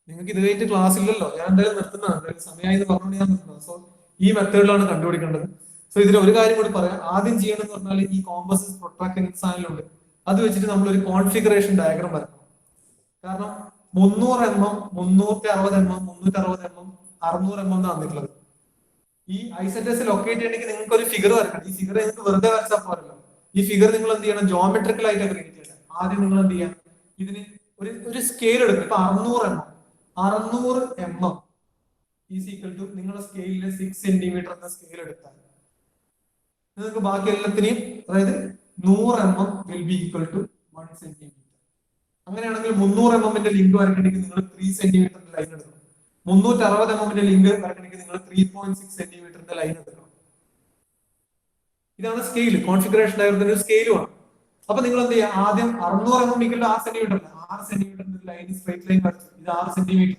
നിങ്ങൾക്ക് ഇത് കഴിഞ്ഞിട്ട് ക്ലാസ് ഇല്ലല്ലോ. ഞാൻ എന്തായാലും നിർത്തുന്നതാണ്. സമയമായി എന്ന് പറഞ്ഞുകൊണ്ട് ഞാൻ നിർത്തുന്നത്. സോ ഈ മെത്തേഡിലാണ് കണ്ടുപിടിക്കേണ്ടത്. സോ ഇതിൽ ഒരു കാര്യം കൂടി പറയാം. ആദ്യം ചെയ്യണമെന്ന് പറഞ്ഞാൽ ഈ കോമ്പസ് പ്രൊട്രാക്ടിംഗ് സാധനമുണ്ട്, അത് വെച്ചിട്ട് നമ്മൾ ഒരു കോൺഫിഗറേഷൻ ഡയഗ്രാം വരക്കണം. കാരണം 300 mm, 360 mm, 360 mm, 600 mm തന്നിട്ടുള്ളത്. ഈ ഐസെന്റേഴ്സ് ലൊക്കേറ്റ് ചെയ്യണമെങ്കിൽ നിങ്ങൾക്ക് ഒരു ഫിഗർ വരക്കണം. ഈ ഫിഗർ നിങ്ങൾക്ക് വെറുതെ വരച്ചാൽ പോരല്ലോ. ഈ ഫിഗർ നിങ്ങൾ എന്ത് ചെയ്യണം? ജോമെട്രിക്കൽ ആയിട്ട് ക്രിയേറ്റ് ചെയ്യണം. ആദ്യം നിങ്ങൾ എന്ത് ചെയ്യാം? ഇതിന് ഒരു സ്കെയിൽ എടുക്കും. ഇപ്പൊ 600 mm ഈസ് ഈക്വൽ ടു നിങ്ങളുടെ സ്കെയിലിൽ 6 സെന്റിമീറ്റർ എന്ന സ്കെയിൽ എടുത്താൽ നിങ്ങൾക്ക് ബാക്കി എല്ലാത്തിനെയും, അതായത് 100 mm will be equal to 1 centimetre. അങ്ങനെയാണെങ്കിൽ 300 mm ലിങ്ക് വരക്കണമെങ്കിൽ നിങ്ങൾ 3 സെന്റിമീറ്ററിന്റെ ലൈൻ എടുക്കണം. 360 mm ലിങ്ക് വരക്കണമെങ്കിൽ നിങ്ങൾ 3.6 സെന്റിമീറ്ററിന്റെ ലൈൻ എടുക്കണം. ഇതാണ് സ്കെയിൽ. കോൺഫിഗറേഷൻ ഡയഗ്രത്തിന്റെ ഒരു സ്കെയിലുമാണ്. അപ്പൊ നിങ്ങൾ എന്ത് ചെയ്യുക? ആദ്യം 600 mm 6 സെന്റിമീറ്റർ അല്ല, 6 സെന്റിമീറ്ററിന്റെ ലൈൻ സ്ട്രേറ്റ് ലൈൻ വരച്ചു. ഇത് 6 സെന്റിമീറ്റർ.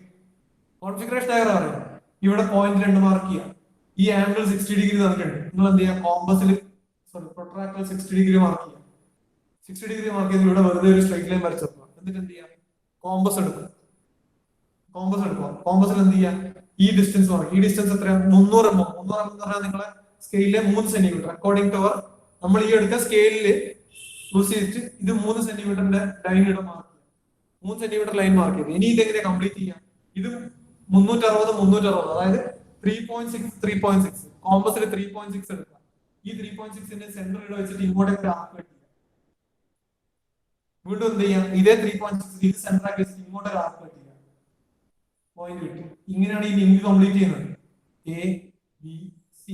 കോൺഫിഗറേഷൻ ഡയഗ്രം അറിയാം. ഇവിടെ പോയിന്റ് 2 മാർക്ക് ചെയ്യാം. ഈ ആംഗിൾ 60 ഡിഗ്രി തന്നിട്ടുണ്ട്. നിങ്ങൾ എന്ത് ചെയ്യാം? കോമ്പസിൽ പ്രൊട്രാക്ടർ 60 ഡിഗ്രി മാർക്ക് ചെയ്യാം. 60 ഡിഗ്രി മാർക്ക് ചെയ്ത് ഇവിടെ വെറുതെ ഒരു സ്ട്രൈറ്റ് ലൈൻ വരച്ചു. എന്നിട്ട് എന്ത് ചെയ്യാം? കോമ്പസ് എടുക്കുക. കോമ്പസിൽ എന്ത് ചെയ്യാം? ഈ ഡിസ്റ്റൻസ് മാർക്ക്. ഈ ഡിസ്റ്റൻസ് എത്രയാണ്? 300 mm. 300 mm എന്ന് പറഞ്ഞാൽ നിങ്ങളെ സ്കെയിലിലെ 3 സെന്റിമീറ്റർ. അക്കോർഡിംഗ് ടു അവർ നമ്മൾ ഈ എടുത്ത സ്കെയിലില് യൂസ് ചെയ്തിട്ട് ഇത് 3 സെന്റിമീറ്ററിന്റെ ലൈൻ ഇവിടെ മാർക്ക് ചെയ്യാം. 3 സെന്റിമീറ്റർ ലൈൻ മാർക്ക് ചെയ്ത് ഇനി ഇതെങ്ങനെ കംപ്ലീറ്റ് ചെയ്യാം? ഇത് 360, അതായത് 3.6. കോമ്പസിൽ 3.6 എടുക്കുക. ഈ 3.6ന്റെ സെന്റർ ഇവിടെ വെച്ചിട്ട് ഇങ്ങോട്ടേക്ക് ആർക്ക് വെക്കുക. വീണ്ടും എന്ത് ചെയ്യാം? ഇതേ 3.6 ഇത് സെന്റർ ആക്കി വെച്ചിട്ട് ഇങ്ങോട്ടേക്ക് ആർക്ക് വെക്കുക. പോയിന്റ് കിട്ടും. ഇങ്ങനെയാണ് ഈ ലിങ്ക് കംപ്ലീറ്റ് ചെയ്യുന്നത്. ABC.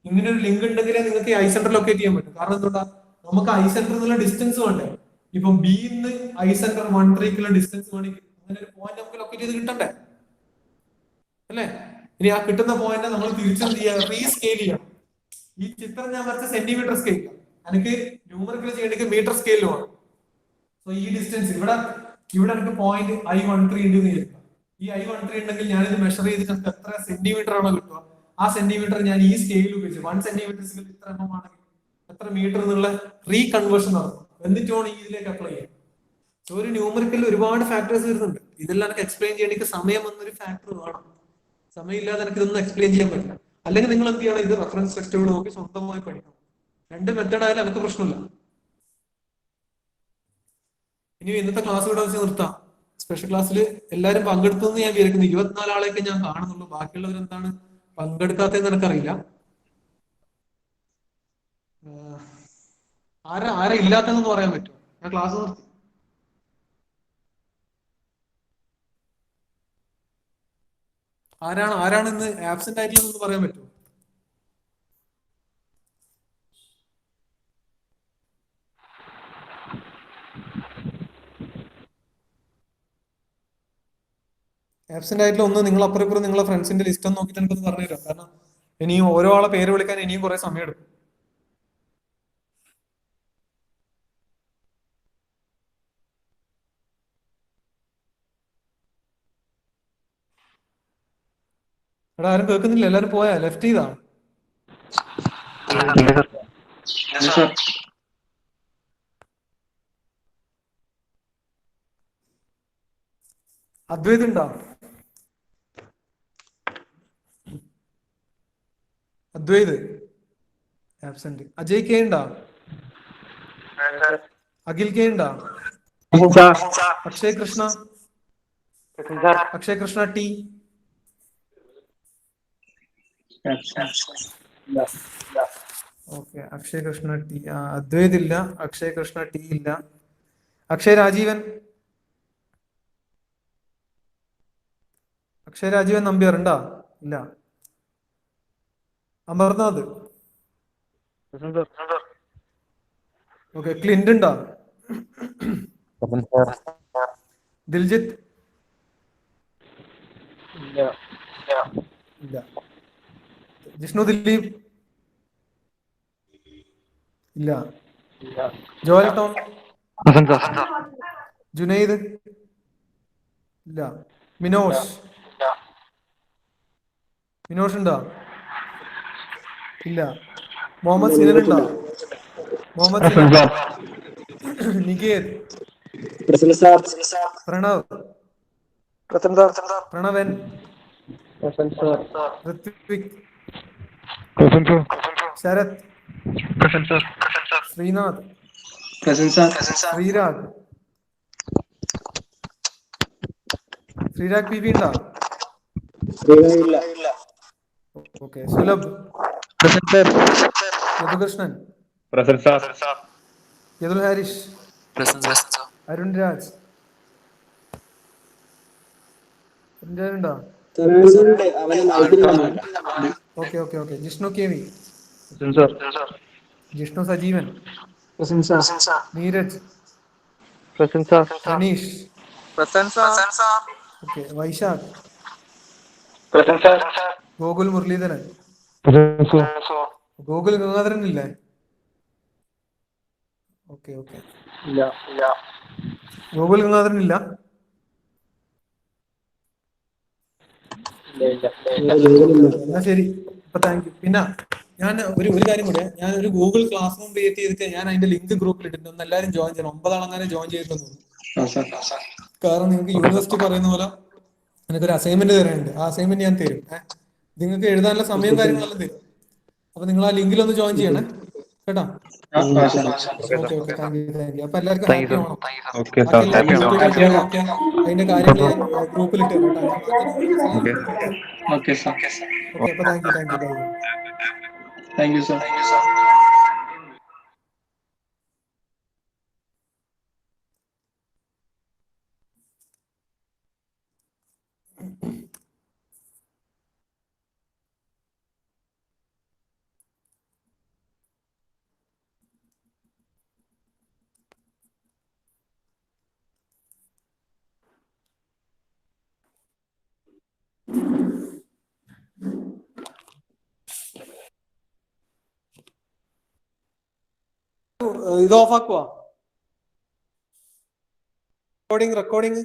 ഇങ്ങനെ ഒരു ലിങ്ക് ഉണ്ടെങ്കിലേ നിങ്ങൾക്ക് ഐ സെന്റർ ലൊക്കേറ്റ് ചെയ്യാൻ പറ്റും. കാരണം എന്തുകൊണ്ടാ? നമുക്ക് ഐ സെന്റർ എന്നുള്ള ഡിസ്റ്റൻസ് വേണ്ടേ? ഇപ്പൊ ബിന്ന് ഐ സെന്റർ 1-3 ഡിസ്റ്റൻസ് വേണമെങ്കിൽ അങ്ങനെ ഒരു പോയിന്റ് നമുക്ക് ലൊക്കേറ്റ് ചെയ്ത് കിട്ടണ്ടേ? അല്ലേ? ഇനി ആ കിട്ടുന്ന പോയിന്റ് നമ്മൾ തിരിച്ചെന്ത് ചെയ്യാം? റീസ്കെയിൽ ചെയ്യാം. ഈ ചിത്രം ഞാൻ വരച്ച സെന്റിമീറ്റർ സ്കെയിൽ, എനിക്ക് ന്യൂമറിക്കൽ ചെയ്യണമെങ്കിൽ മീറ്റർ സ്കെയിലും ആണ്. സോ ഈ ഡിസ്റ്റൻസ് ഇവിടെ എനിക്ക് പോയിന്റ് I13 ഉണ്ട് എന്ന് വിചാരിക്കാം. ഈ I13 ഉണ്ടെങ്കിൽ ഞാനിത് മെഷർ ചെയ്തിട്ട് നമുക്ക് എത്ര സെന്റിമീറ്റർ ആണോ കിട്ടുക, ആ സെന്റിമീറ്റർ ഞാൻ ഈ സ്കെയിൽ ഉപയോഗിച്ച് 1 സെന്റിമീറ്റർ ഇത്ര എണ്ണം ആണെങ്കിൽ എത്ര മീറ്റർ എന്നുള്ള റീകൺവേർഷൻ നടക്കും. എന്നിട്ട് വേണം ഇതിലേക്ക് അപ്ലൈ ചെയ്യാം. സോ ഒരു ന്യൂമറിക്കൽ ഒരുപാട് ഫാക്ടേഴ്സ് വരുന്നുണ്ട്. ഇതെല്ലാം എനിക്ക് എക്സ്പ്ലെയിൻ ചെയ്യണമെങ്കിൽ സമയം എന്നൊരു ഫാക്ടർ വേണം. സമയമില്ലാതെ എനിക്ക് ഇതൊന്നും എക്സ്പ്ലെയിൻ ചെയ്യാൻ പറ്റില്ല. അല്ലെങ്കിൽ നിങ്ങൾ എന്ത് ചെയ്യണം? ഇത് റെഫറൻസ് ടെക്സ്റ്റുകൾ നോക്കി സ്വന്തമായി പഠിക്കണം. 2 മെത്തേഡ് ആയാലും എനിക്ക് പ്രശ്നമില്ല. ഇനി ഇന്നത്തെ ക്ലാസ് ഇവിടെ വെച്ച് നിർത്താം. സ്പെഷ്യൽ ക്ലാസ്സിൽ എല്ലാവരും പങ്കെടുത്തു എന്ന് ഞാൻ വിചാരിക്കുന്നു. 24 ആളെയൊക്കെ ഞാൻ കാണുന്നുള്ളൂ. ബാക്കിയുള്ളവരെന്താണ് പങ്കെടുക്കാത്തതെന്ന് എനിക്കറിയില്ല. ആരാ ഇല്ലാത്തതെന്ന് പറയാൻ പറ്റുമോ? ഞാൻ ക്ലാസ് നിർത്തി. ആരാണ് ഇന്ന് ആബ്സെന്റ് ആയിട്ടുള്ളതെന്ന് പറയാൻ പറ്റുമോ? ആബ്സെന്റ് ആയിട്ടുള്ള ഒന്ന് നിങ്ങൾ അപ്പുറം നിങ്ങളെ ഫ്രണ്ട്സിന്റെ ലിസ്റ്റ് ഒന്ന് നോക്കിയിട്ട് എനിക്കൊന്ന് പറഞ്ഞു തരാം. കാരണം ഇനിയും ഓരോ ആളെ പേര് വിളിക്കാൻ ഇനിയും കുറെ സമയം എടുക്കും. എടാ ആരും കേൾക്കുന്നില്ല, എല്ലാരും പോയാ ലെഫ്റ്റ് ചെയ്താ? സർ അദ്വൈത് ഉണ്ടോ? അദ്വൈത് ആബ്സെന്റ്. അജയ് കെ ഉണ്ടോ? അഖിൽ കെ ഉണ്ടോ? Akshay Krishna T. Okay, Akshay Krishna T. Advait ഇല്ല, അക്ഷയ് കൃഷ്ണ ടി ഇല്ല. അക്ഷയ് രാജീവൻ നമ്പ്യാർ ഉണ്ടോ? ഇല്ല. അമർനാഥ്. ഓക്കെ, ക്ലിന്റ് ഉണ്ടോ? ദിൽജിത്ത് ഇല്ല. ജിഷ്ണു ദിലീപ് ഇല്ല. Joel Tom. ജുനൈദ് ഇല്ല. മിനോഷ് ഉണ്ടോ? ഇല്ല. മുഹമ്മദ് സിനൻ ഉണ്ടോ? മുഹമ്മദ് സിനൻ. നികേത്. പ്രണവ്. പ്രണവൻ. ഋത്വിക്. ശരത്. ശ്രീനാഥ്. ശ്രീരാഗ്. ശ്രീരാഗ് പി വി ഉണ്ടോ? ഓക്കെ. സുലഭ്. യദുകൃഷ്ണൻ. യദുൽ ഹാരിഷ്. അരുൺ രാജ്. ഉണ്ടോ? Okay. Jishnu K V. Jishnu Sajeevan. Neeraj. Raneesh. Okay. Vaishakh. Gokul Muraleedharan. Gokul Gangadharan ഇല്ലേ? ഓക്കെ. ഗോകുൽ ഗംഗാധരൻ ഇല്ല. എന്നാ ശരി, അപ്പൊ താങ്ക് യു. പിന്നെ ഞാൻ ഒരു കാര്യം കൂടെ, ഞാൻ ഒരു ഗൂഗിൾ ക്ലാസ് റൂം ക്രിയേറ്റ് ചെയ്തിട്ട് ഞാൻ അതിന്റെ ലിങ്ക് ഗ്രൂപ്പിൽ ഇട്ടിട്ടുണ്ട്. ഒന്ന് എല്ലാവരും ജോയിൻ ചെയ്യണം. 9 ആളങ്ങനെ ജോയിൻ ചെയ്തിട്ടുണ്ട്. കാരണം നിങ്ങൾക്ക് യൂണിവേഴ്സിറ്റി പറയുന്ന പോലെ എനിക്കൊരു അസൈൻമെന്റ് തരാനുണ്ട്. ആ അസൈൻമെന്റ് ഞാൻ തരും. നിങ്ങൾക്ക് എഴുതാനുള്ള സമയം കാര്യങ്ങളെല്ലാം തരും. അപ്പൊ നിങ്ങൾ ആ ലിങ്കിലൊന്ന് ജോയിൻ ചെയ്യണേ കേട്ടോ. ഓക്കെ. Thank you. അപ്പൊ എല്ലാവർക്കും ഹാപ്പി ആവണം. അതിന്റെ കാര്യങ്ങൾ ഞാൻ ഗ്രൂപ്പിൽ ഇട്ട് തരാം കേട്ടോ. ഞാൻ ബാക്കി ഡീറ്റെയിൽസ് ഓക്കെ സർ. ഓക്കെ. അപ്പൊ thank you. Thank you sir. ഇത് ഓഫ് ആക്കുവാ. റെക്കോർഡിംഗ്